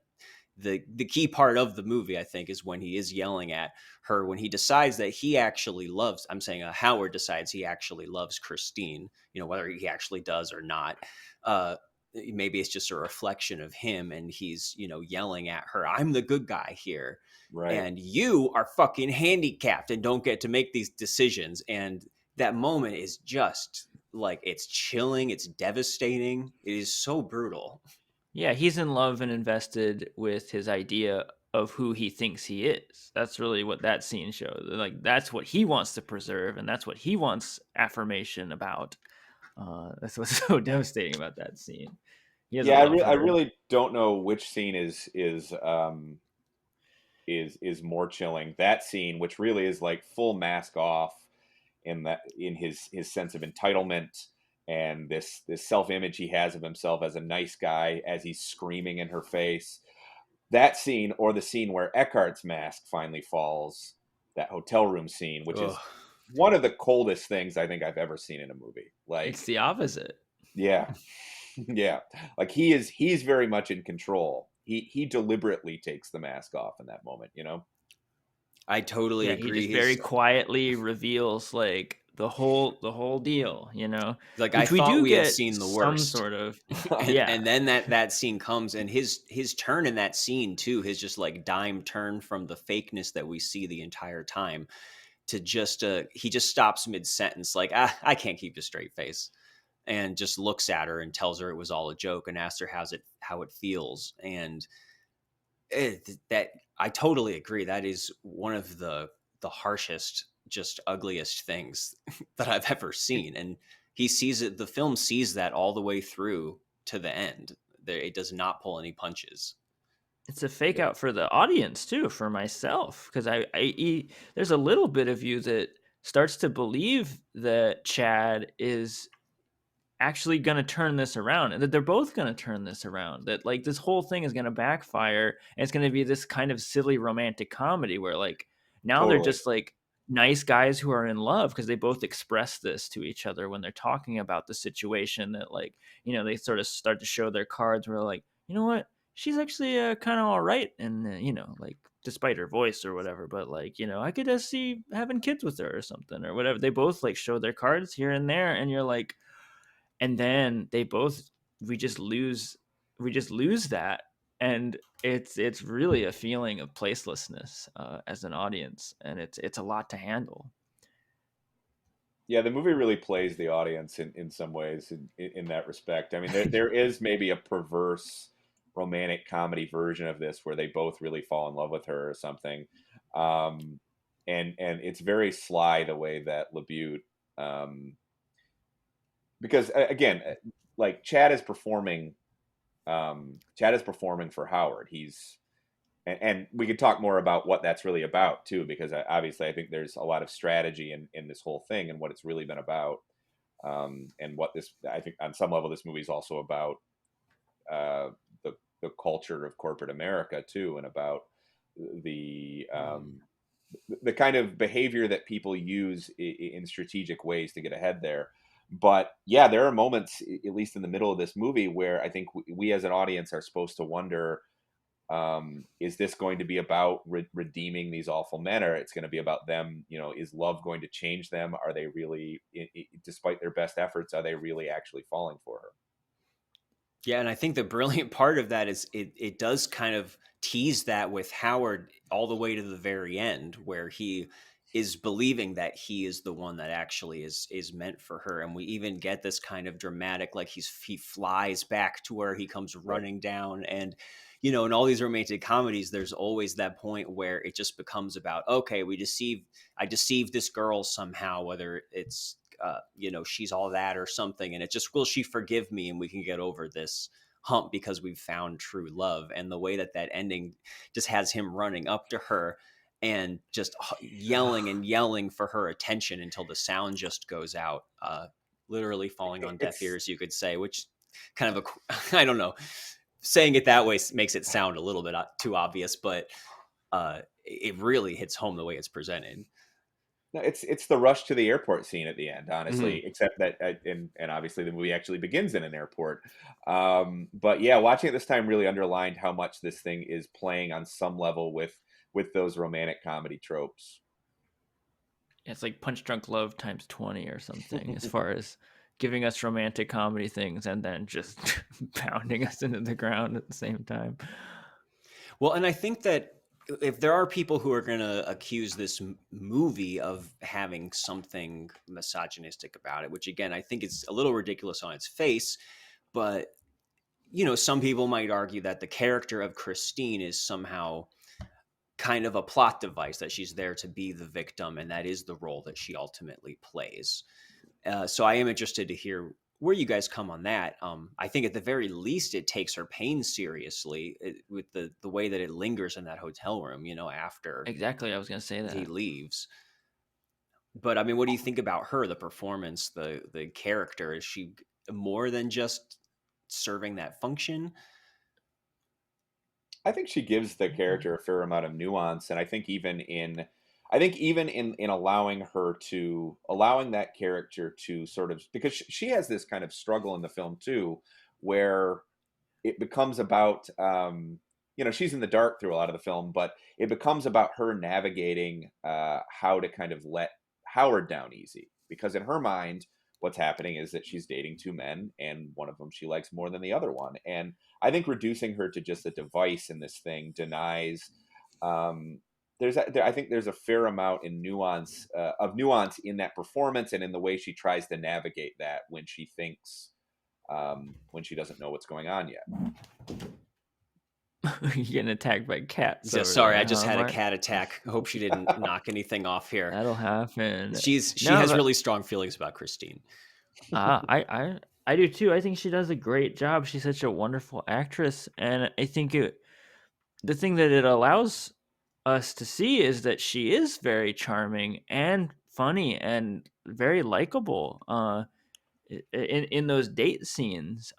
the key part of the movie, I think, is when he is yelling at her, when he decides that he actually loves, Howard decides he actually loves Christine, whether he actually does or not. Maybe it's just a reflection of him, and he's, yelling at her, I'm the good guy here. Right. And you are fucking handicapped and don't get to make these decisions. And that moment is just like, it's chilling. It's devastating. It is so brutal. Yeah, he's in love and invested with his idea of who he thinks he is. That's really what that scene shows. Like, that's what he wants to preserve, and that's what he wants affirmation about. That's what's so devastating about that scene. Yeah, I really don't know which scene is more chilling. That scene, which really is like full mask off in his sense of entitlement and this self-image he has of himself as a nice guy, as he's screaming in her face. That scene, or the scene where Eckhart's mask finally falls, that hotel room scene, which is one of the coldest things I think I've ever seen in a movie. Like, It's the opposite. yeah, yeah. Like he's very much in control. He deliberately takes the mask off in that moment, you know? I totally Yeah, he agree. just very quietly reveals like the whole deal, you know, Like, I which we thought do we had get seen the some worst. sort of and, yeah. and then that scene comes, and his turn in that scene too, his just like dime turn from the fakeness that we see the entire time to just he just stops mid-sentence like, I can't keep a straight face, and just looks at her and tells her it was all a joke and asks her how it feels. And that I totally agree. That is one of the harshest, just ugliest things that I've ever seen. And he sees it. The film sees that all the way through to the end. It does not pull any punches. It's a fake out for the audience too, for myself, because there's a little bit of you that starts to believe that Chad is actually going to turn this around, and that they're both going to turn this around, that like this whole thing is going to backfire, and it's going to be this kind of silly romantic comedy where like now they're Totally. just like nice guys who are in love because they both express this to each other when they're talking about the situation, that like, you know, they sort of start to show their cards where like, you know what, she's actually kind of all right, and you know, like despite her voice or whatever, but like, you know, I could see having kids with her or something or whatever. They both like show their cards here and there, and you're like, and then they both, we just lose that, and it's really a feeling of placelessness as an audience, and it's a lot to handle. Yeah, the movie really plays the audience in some ways in that respect. I mean, there is maybe a perverse romantic comedy version of this where they both really fall in love with her or something. And it's very sly the way that LaBute, because again, like Chad is performing for Howard. And we could talk more about what that's really about too, because obviously I think there's a lot of strategy in this whole thing and what it's really been about. And what this, I think on some level, this movie is also about uh, the culture of corporate America too, and about the the kind of behavior that people use in strategic ways to get ahead there. But yeah, there are moments, at least in the middle of this movie, where I think we as an audience are supposed to wonder, is this going to be about redeeming these awful men, or it's going to be about them? You know, is love going to change them? Are they really, despite their best efforts, are they really actually falling for her? Yeah, and I think the brilliant part of that is it does kind of tease that with Howard all the way to the very end, where he is believing that he is the one that actually is meant for her. And we even get this kind of dramatic, like he flies back to where he comes Right. running down. And you know, in all these romantic comedies, there's always that point where it just becomes about, okay, I deceived this girl somehow, whether it's you know, she's all that or something, and it just, will she forgive me, and we can get over this hump because we've found true love. And the way that ending just has him running up to her and just yelling and yelling for her attention until the sound just goes out, literally falling on deaf It's ears, you could say, which kind of a I don't know, saying it that way makes it sound a little bit too obvious, but it really hits home the way it's presented. no, it's the rush to the airport scene at the end, Hmm. honestly. Except that, and obviously the movie actually begins in an airport. But yeah, watching it this time really underlined how much this thing is playing on some level with those romantic comedy tropes. It's like Punch Drunk Love times 20 or something, as far as giving us romantic comedy things and then just pounding us into the ground at the same time. Well, and I think that if there are people who are going to accuse this movie of having something misogynistic about it, which again, I think it's a little ridiculous on its face, but you know, some people might argue that the character of Christine is somehow kind of a plot device, that she's there to be the victim, and that is the role that she ultimately plays. So I am interested to hear where you guys come on that. I think at the very least, it takes her pain seriously, with the way that it lingers in that hotel room, you know, after Exactly, I was going to say he that. leaves. But I mean, what do you think about her, the performance, the character? Is she more than just serving that function? I think she gives the character a fair amount of nuance, and I think even in, I think even in allowing that character to sort of, because she has this kind of struggle in the film too, where it becomes about she's in the dark through a lot of the film, but it becomes about her navigating how to kind of let Howard down easy, because in her mind what's happening is that she's dating two men and one of them she likes more than the other one, and I think reducing her to just a device in this thing denies I think there's a fair amount in nuance in that performance and in the way she tries to navigate that when she thinks when she doesn't know what's going on yet. You're getting attacked by cats. So over sorry, there, I just huh, had a Marc? cat attack. I hope she didn't knock anything off here. That'll happen. She No, has but- really strong feelings about Christine. I do too. I think she does a great job. She's such a wonderful actress, and I think the thing that it allows us to see is that she is very charming and funny and very likable. In those date scenes,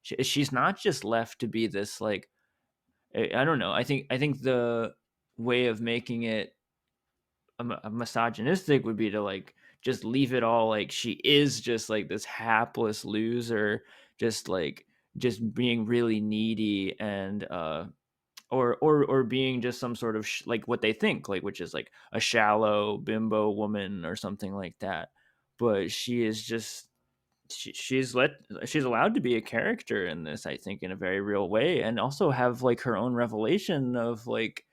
she's not just left to be this like, I don't know. I think the way of making it misogynistic would be to like just leave it all like she is just like this hapless loser, just being really needy and or being just some sort of like what they think like, which is like a shallow bimbo woman or something like that. But she is just she's allowed to be a character in this, I think, in a very real way, and also have like her own revelation of like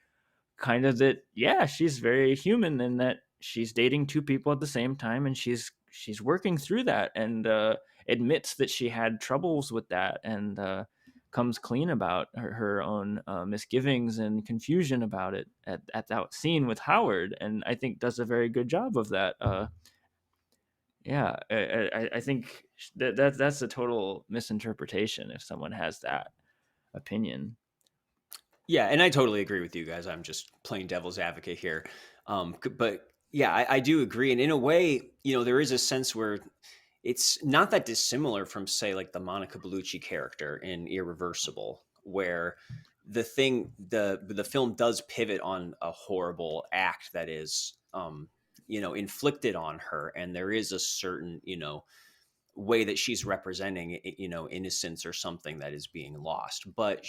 kind of that, yeah, she's very human in that she's dating two people at the same time, and she's working through that, and admits that she had troubles with that, and comes clean about her own misgivings and confusion about it at that scene with Howard, and I think does a very good job of that. I think that's a total misinterpretation if someone has that opinion. Yeah, and I totally agree with you guys. I'm just playing devil's advocate here. But yeah, I do agree. And in a way, there is a sense where it's not that dissimilar from, say, like the Monica Bellucci character in Irreversible, where the film does pivot on a horrible act that is, inflicted on her. And there is a certain, way that she's representing, innocence or something that is being lost. But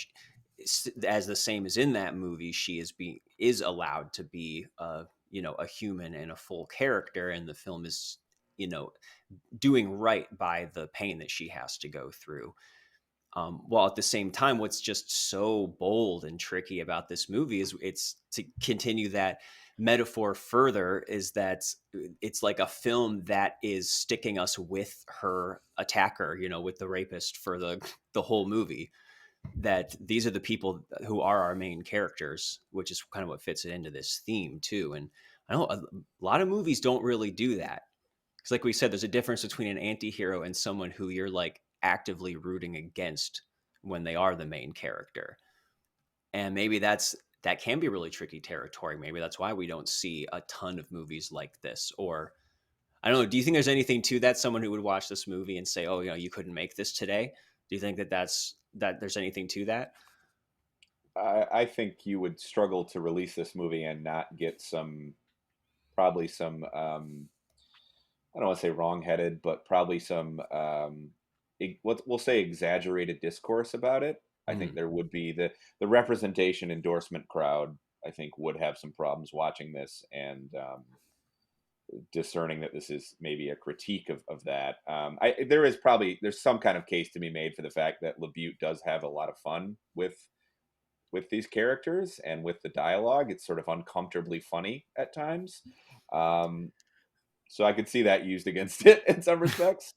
as the same as in that movie, she is allowed to be a human and a full character, and the film is doing right by the pain that she has to go through, while at the same time what's just so bold and tricky about this movie is it's to continue that metaphor further, is that it's like a film that is sticking us with her attacker, with the rapist for the whole movie, that these are the people who are our main characters, which is kind of what fits it into this theme too. And I know a lot of movies don't really do that, because like we said, there's a difference between an anti-hero and someone who you're like actively rooting against when they are the main character. And maybe that can be really tricky territory. Maybe that's why we don't see a ton of movies like this. Or I don't know, do you think there's anything to that? Someone who would watch this movie and say, oh, you couldn't make this today. Do you think that there's anything to that? I think you would struggle to release this movie and not get probably some I don't want to say wrong-headed, but probably some we'll say exaggerated discourse about it. I think there would be the representation endorsement crowd, I think, would have some problems watching this and discerning that this is maybe a critique of that. There's some kind of case to be made for the fact that LaBute does have a lot of fun with these characters and with the dialogue. It's sort of uncomfortably funny at times. So I could see that used against it in some respects.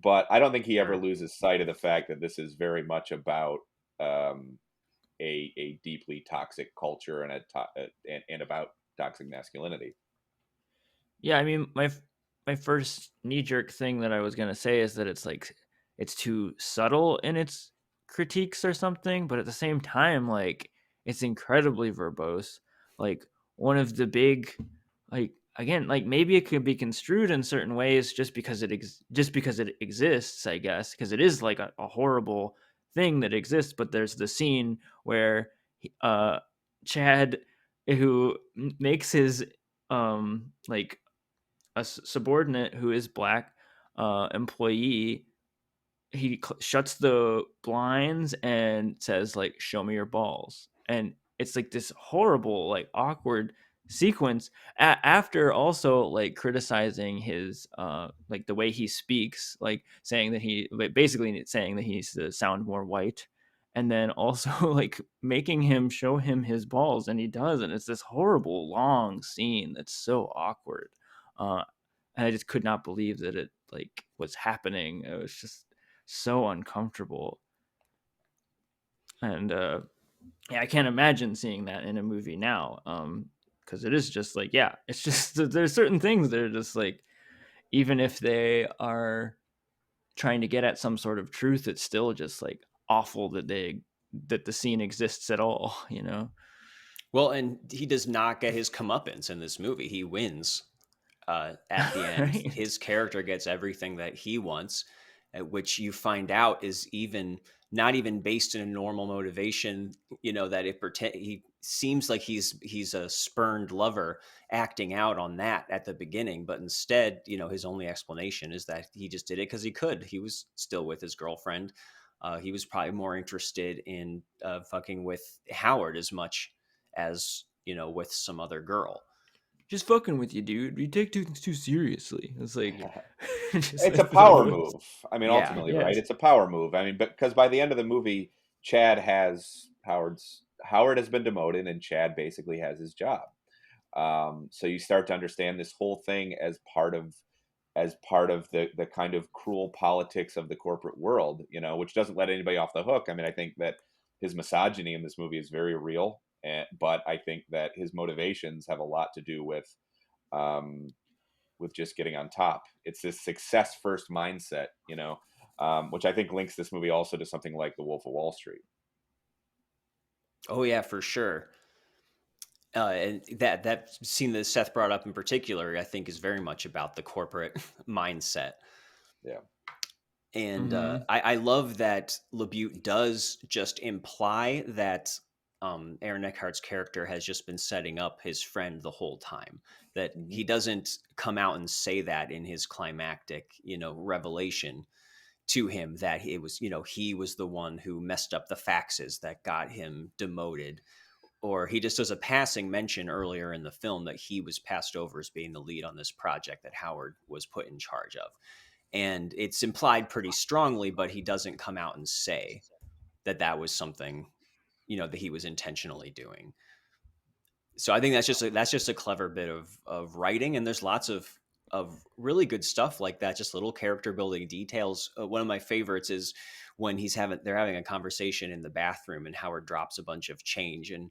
But I don't think he ever loses sight of the fact that this is very much about a deeply toxic culture and about toxic masculinity. Yeah, I mean, my first knee-jerk thing that I was gonna say is that it's like it's too subtle in its critiques or something, but at the same time, like it's incredibly verbose. Like one of the big, like again, like maybe it could be construed in certain ways just because it exists, I guess, because it is like a horrible thing that exists. But there's the scene where Chad who makes his like a subordinate who is black employee, he shuts the blinds and says like, show me your balls. And it's like this horrible, like awkward sequence after also like criticizing his like the way he speaks, like saying that basically saying that he needs to sound more white, and then also like making him show him his balls, and he does, and it's this horrible long scene that's so awkward. And I just could not believe that it like was happening. It was just so uncomfortable. And yeah, I can't imagine seeing that in a movie now. Because it is just like, yeah, it's just there's certain things that are just like, even if they are trying to get at some sort of truth, it's still just like awful that the scene exists at all, you know? Well, and he does not get his comeuppance in this movie. He wins at the end. Right. His character gets everything that he wants, which you find out is not even based in a normal motivation. You know, that he seems like he's a spurned lover acting out on that at the beginning, but instead, you know, his only explanation is that he just did it because he could. He was still with his girlfriend. He was probably more interested in fucking with Howard as much as, you know, with some other girl. Just fucking with you, dude. You take things too seriously. It's like It's a power move. I mean, Yeah. ultimately, right? Yes. It's a power move. I mean, because by the end of the movie, Howard has been demoted, and Chad basically has his job. So you start to understand this whole thing as part of the kind of cruel politics of the corporate world, you know, which doesn't let anybody off the hook. I mean, I think that his misogyny in this movie is very real, but I think that his motivations have a lot to do with just getting on top. It's this success first mindset, you know, which I think links this movie also to something like The Wolf of Wall Street. Oh yeah, for sure. And that scene that Seth brought up in particular, I think, is very much about the corporate mindset. Yeah. And Mhm. I love that LaBute does just imply that Aaron Eckhart's character has just been setting up his friend the whole time. That he doesn't come out and say that in his climactic, you know, revelation to him that it was, you know, he was the one who messed up the faxes that got him demoted. Or he just does a passing mention earlier in the film that he was passed over as being the lead on this project that Howard was put in charge of. And it's implied pretty strongly, but he doesn't come out and say that that was something, you know, that he was intentionally doing. So I think that's just a clever bit of writing, and there's lots of really good stuff like that, just little character building details. One of my favorites is when they're having a conversation in the bathroom, and Howard drops a bunch of change, and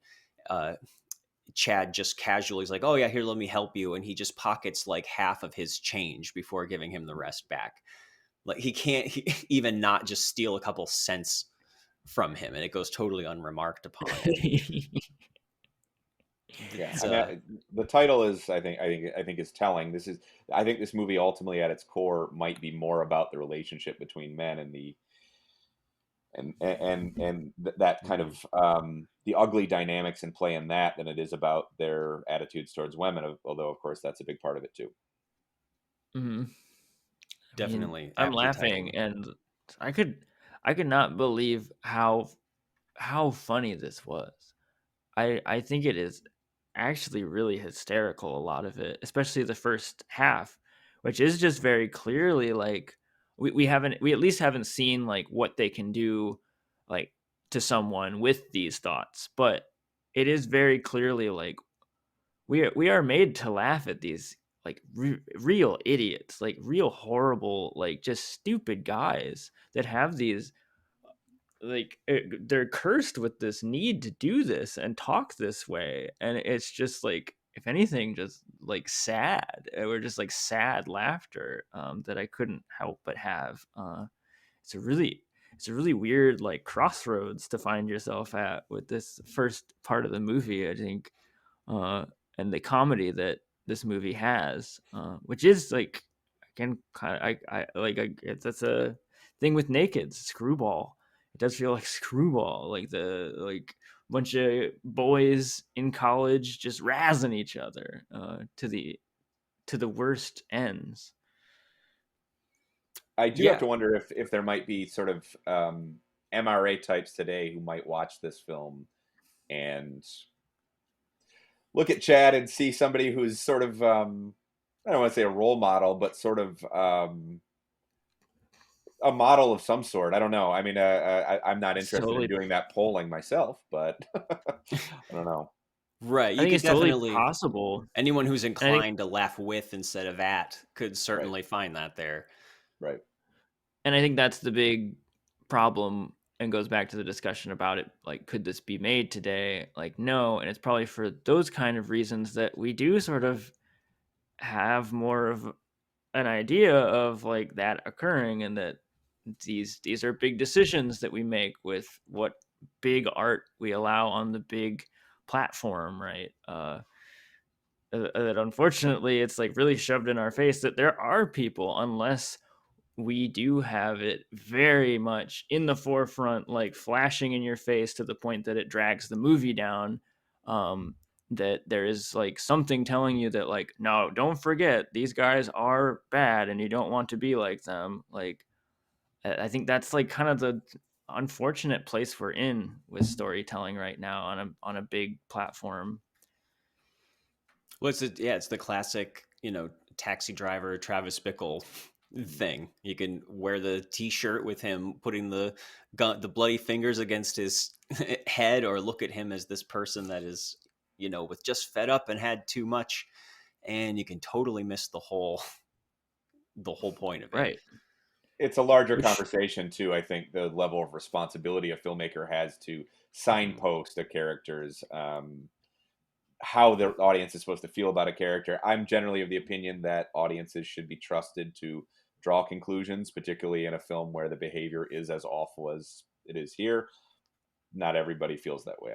Chad just casually is like, "Oh yeah, here, let me help you," and he just pockets like half of his change before giving him the rest back. Like he can't even not just steal a couple cents from him, and it goes totally unremarked upon. Yeah, I mean, the title is, I think is telling. I think this movie ultimately at its core might be more about the relationship between men and that kind of the ugly dynamics in play in that than it is about their attitudes towards women. Although, of course, that's a big part of it too. Mm-hmm. Definitely, I'm aptly laughing, titled. and I could not believe how funny this was. I think it is actually really hysterical, a lot of it, especially the first half, which is just very clearly like we at least haven't seen like what they can do like to someone with these thoughts, but it is very clearly like we are made to laugh at these like real idiots, like real horrible, like just stupid guys that have these like they're cursed with this need to do this and talk this way, and it's just like, if anything, just like sad. We're just like sad laughter that I couldn't help but have. It's a really weird like crossroads to find yourself at with this first part of the movie, I think, and the comedy that this movie has, which is like, again, kind of, that's a thing with Naked Screwball. It does feel like Screwball, like the bunch of boys in college just razzing each other to the worst ends. I do Yeah. have to wonder if there might be sort of MRA types today who might watch this film and look at Chad and see somebody who's sort of I don't want to say a role model, but sort of a model of some sort. I don't know. I mean, I'm not interested Totally. in doing that polling myself, but I don't know. Right. I You think could it's totally definitely possible. anyone who's I think inclined to laugh with instead of at could certainly find that there. Right. And I think that's the big problem, and goes back to the discussion about it. Like, could this be made today? Like, no. And it's probably for those kind of reasons that we do sort of have more of an idea of like that occurring, and that these are big decisions that we make with what big art we allow on the big platform, right? That unfortunately it's like really shoved in our face that there are people, unless we do have it very much in the forefront, like flashing in your face to the point that it drags the movie down, that there is like something telling you that like, no, don't forget these guys are bad and you don't want to be like them. Like, I think that's like kind of the unfortunate place we're in with storytelling right now on a big platform. Well, it's the classic, Taxi Driver Travis Bickle thing. You can wear the T-shirt with him putting the bloody fingers against his head, or look at him as this person that is, with just fed up and had too much, and you can totally miss the whole point of it. Right. It's a larger conversation too. I think the level of responsibility a filmmaker has to signpost a character's how the audience is supposed to feel about a character. I'm generally of the opinion that audiences should be trusted to draw conclusions, particularly in a film where the behavior is as awful as it is here. Not everybody feels that way.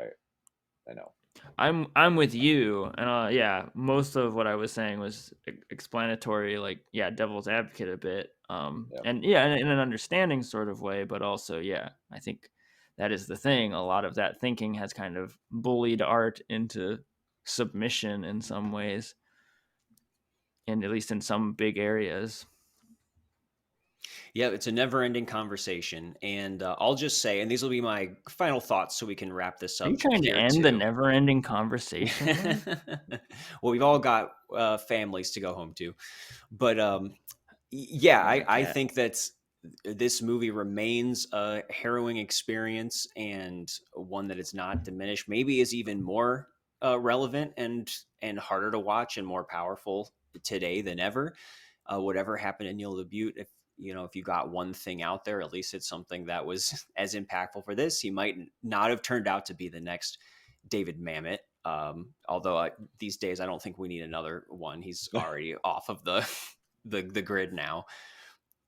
I know. I'm with you, and yeah, most of what I was saying was explanatory, like, yeah, devil's advocate a bit, and yeah, in an understanding sort of way, but also, yeah, I think that is the thing. A lot of that thinking has kind of bullied art into submission in some ways, and at least in some big areas. Yeah, it's a never-ending conversation, and I'll just say, and these will be my final thoughts, so we can wrap this up. Are you trying to here end too. the never-ending conversation? Well, we've all got families to go home to, but yeah, I think that this movie remains a harrowing experience, and one that is not diminished. Maybe is even more relevant and harder to watch and more powerful today than ever. Whatever happened to Neil LaBute, if you got one thing out there, at least it's something that was as impactful for this. He might not have turned out to be the next David Mamet. Although these days, I don't think we need another one. He's already off of the grid now.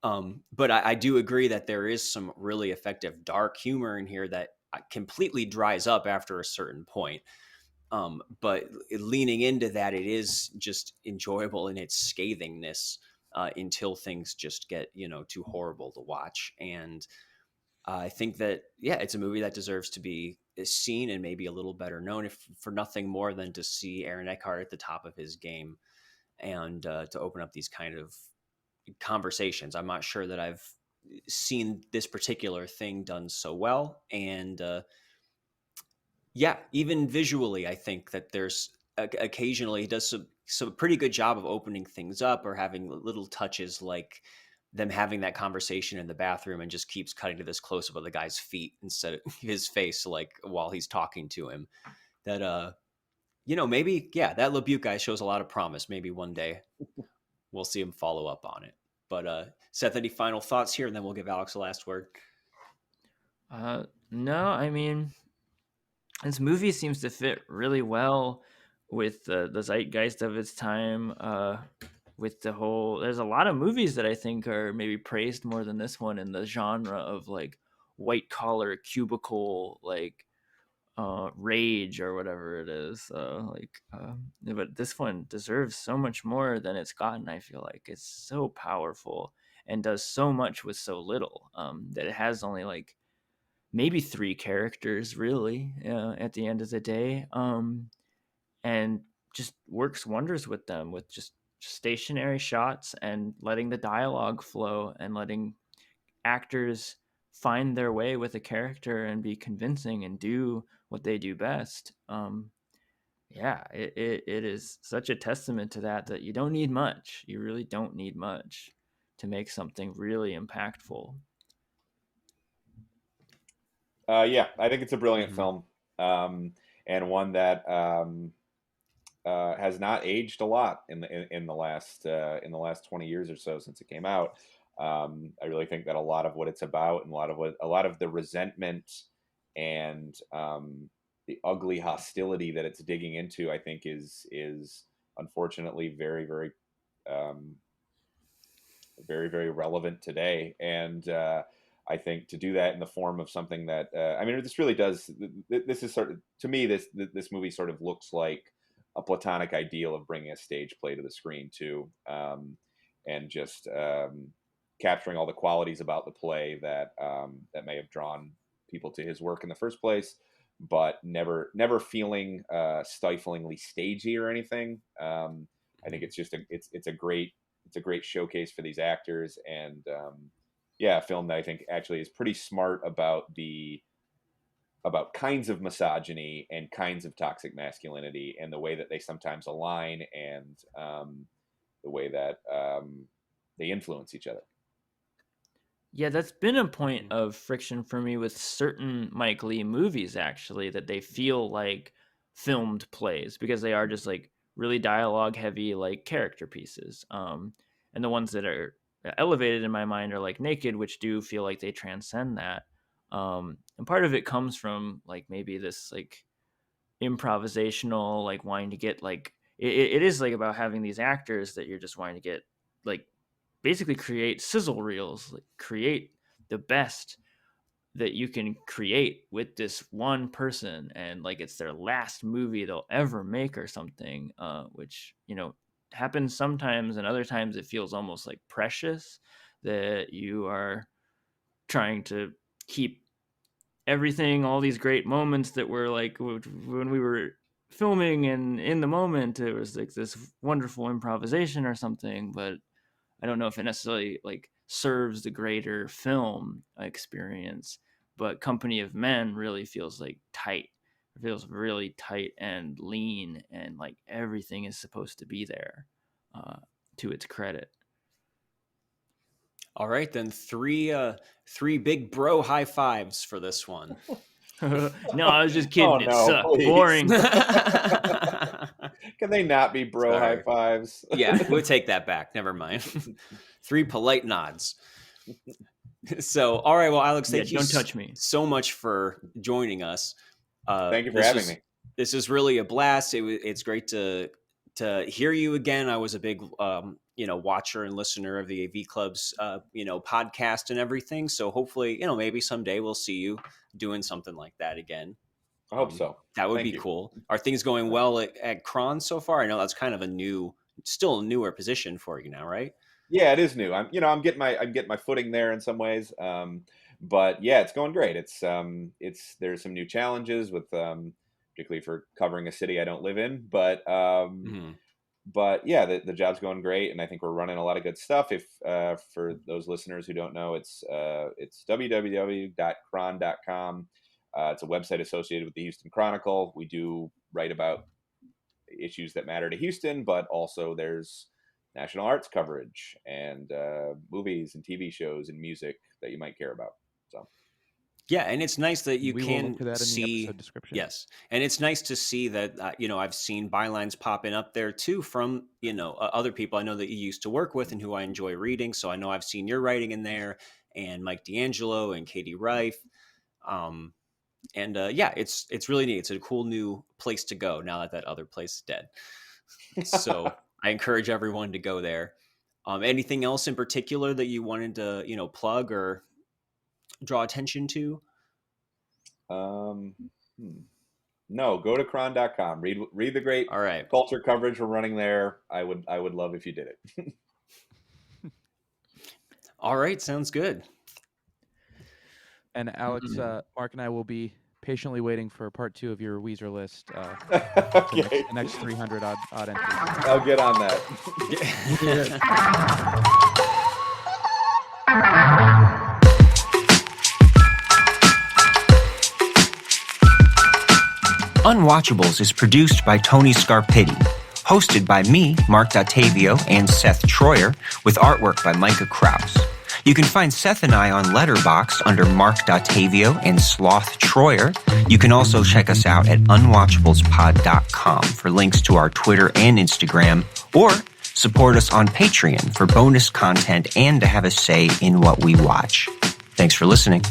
But I do agree that there is some really effective dark humor in here that completely dries up after a certain point. But leaning into that, it is just enjoyable in its scathingness until things just get, too horrible to watch. And I think that, yeah, it's a movie that deserves to be seen and maybe a little better known, if for nothing more than to see Aaron Eckhart at the top of his game and to open up these kind of conversations. I'm not sure that I've seen this particular thing done so well. And yeah, even visually, I think that there's occasionally he does some pretty good job of opening things up, or having little touches like them having that conversation in the bathroom and just keeps cutting to this close up of the guy's feet instead of his face, like while he's talking to him. That maybe, yeah, that LaBute guy shows a lot of promise. Maybe one day we'll see him follow up on it. But Seth, any final thoughts here, and then we'll give Alex the last word. No, I mean, this movie seems to fit really well with the zeitgeist of its time. With the whole, there's a lot of movies that I think are maybe praised more than this one in the genre of like white collar cubicle, like rage or whatever it is. But this one deserves so much more than it's gotten. I feel like it's so powerful and does so much with so little, that it has only like maybe 3 characters really at the end of the day, and just works wonders with them, with just stationary shots and letting the dialogue flow and letting actors find their way with a character and be convincing and do what they do best. Yeah, it is such a testament to that you don't need much. You really don't need much to make something really impactful. Yeah, I think it's a brilliant film, and one that has not aged a lot in the last 20 years or so since it came out. I really think that a lot of what it's about, and a lot of the resentment and the ugly hostility that it's digging into, I think is unfortunately very, very very, very relevant today. And I think to do that in the form of something that I mean, this really does. This is sort of, to me, this movie sort of looks like a platonic ideal of bringing a stage play to the screen too, and just capturing all the qualities about the play that that may have drawn people to his work in the first place, but never feeling stiflingly stagey or anything. I think it's just it's a great showcase for these actors, and yeah, a film that I think actually is pretty smart about kinds of misogyny and kinds of toxic masculinity, and the way that they sometimes align, and the way that they influence each other. Yeah, that's been a point of friction for me with certain Mike Leigh movies, actually, that they feel like filmed plays because they are just like really dialogue heavy, like character pieces. And the ones that are elevated in my mind are like Naked, which do feel like they transcend that. And part of it comes from like maybe this like improvisational, like wanting to get like it is like about having these actors that you're just wanting to get like basically create sizzle reels, like create the best that you can create with this one person, and like it's their last movie they'll ever make or something, which happens sometimes, and other times it feels almost like precious that you are trying to keep everything, all these great moments that were like when we were filming, and in the moment it was like this wonderful improvisation or something, but I don't know if it necessarily like serves the greater film experience. But Company of Men really feels like tight. It feels really tight and lean, and like everything is supposed to be there, to its credit. All right, then three big bro high fives for this one. No, I was just kidding. Oh, It no, sucked. please. Boring. Can they not be bro Sorry. high fives? Yeah, we'll take that back. Never mind. 3 polite nods. So, all right. Well, Alex, thank you Don't touch me. so much for joining us. Thank you for having me. This is really a blast. It's great to hear you again. I was a big watcher and listener of the AV Club's podcast and everything. So hopefully, maybe someday we'll see you doing something like that again. I hope so. That would Thank be you. cool. Are things going well at Chron so far? I know that's kind of still a newer position for you now, right? Yeah, it is new. I'm getting my footing there in some ways. But yeah, it's going great. There's some new challenges with particularly for covering a city I don't live in, but but yeah, the job's going great, and I think we're running a lot of good stuff. If for those listeners who don't know, it's www.chron.com. It's a website associated with the Houston Chronicle. We do write about issues that matter to Houston, but also there's national arts coverage and movies and TV shows and music that you might care about. So yeah, and it's nice that you We will can link to that in the see episode description. Yes, and it's nice to see that I've seen bylines popping up there too from other people I know that you used to work with and who I enjoy reading. So I know I've seen your writing in there, and Mike D'Angelo and Katie Reif. And yeah, it's really neat. It's a cool new place to go now that other place is dead. So I encourage everyone to go there. Anything else in particular that you wanted to plug or draw attention to? No, go to chron.com. Read the great All right. culture coverage we're running there. I would love if you did it. All right, sounds good. And Alex, Marc and I will be patiently waiting for part 2 of your Weezer list. Okay. The next 300 odd entries. I'll get on that. Unwatchables is produced by Tony Scarpitti, hosted by me, Marc Dottavio, and Seth Troyer, with artwork by Micah Kraus. You can find Seth and I on Letterboxd under Marc Dottavio and Sloth Troyer. You can also check us out at unwatchablespod.com for links to our Twitter and Instagram, or support us on Patreon for bonus content and to have a say in what we watch. Thanks for listening.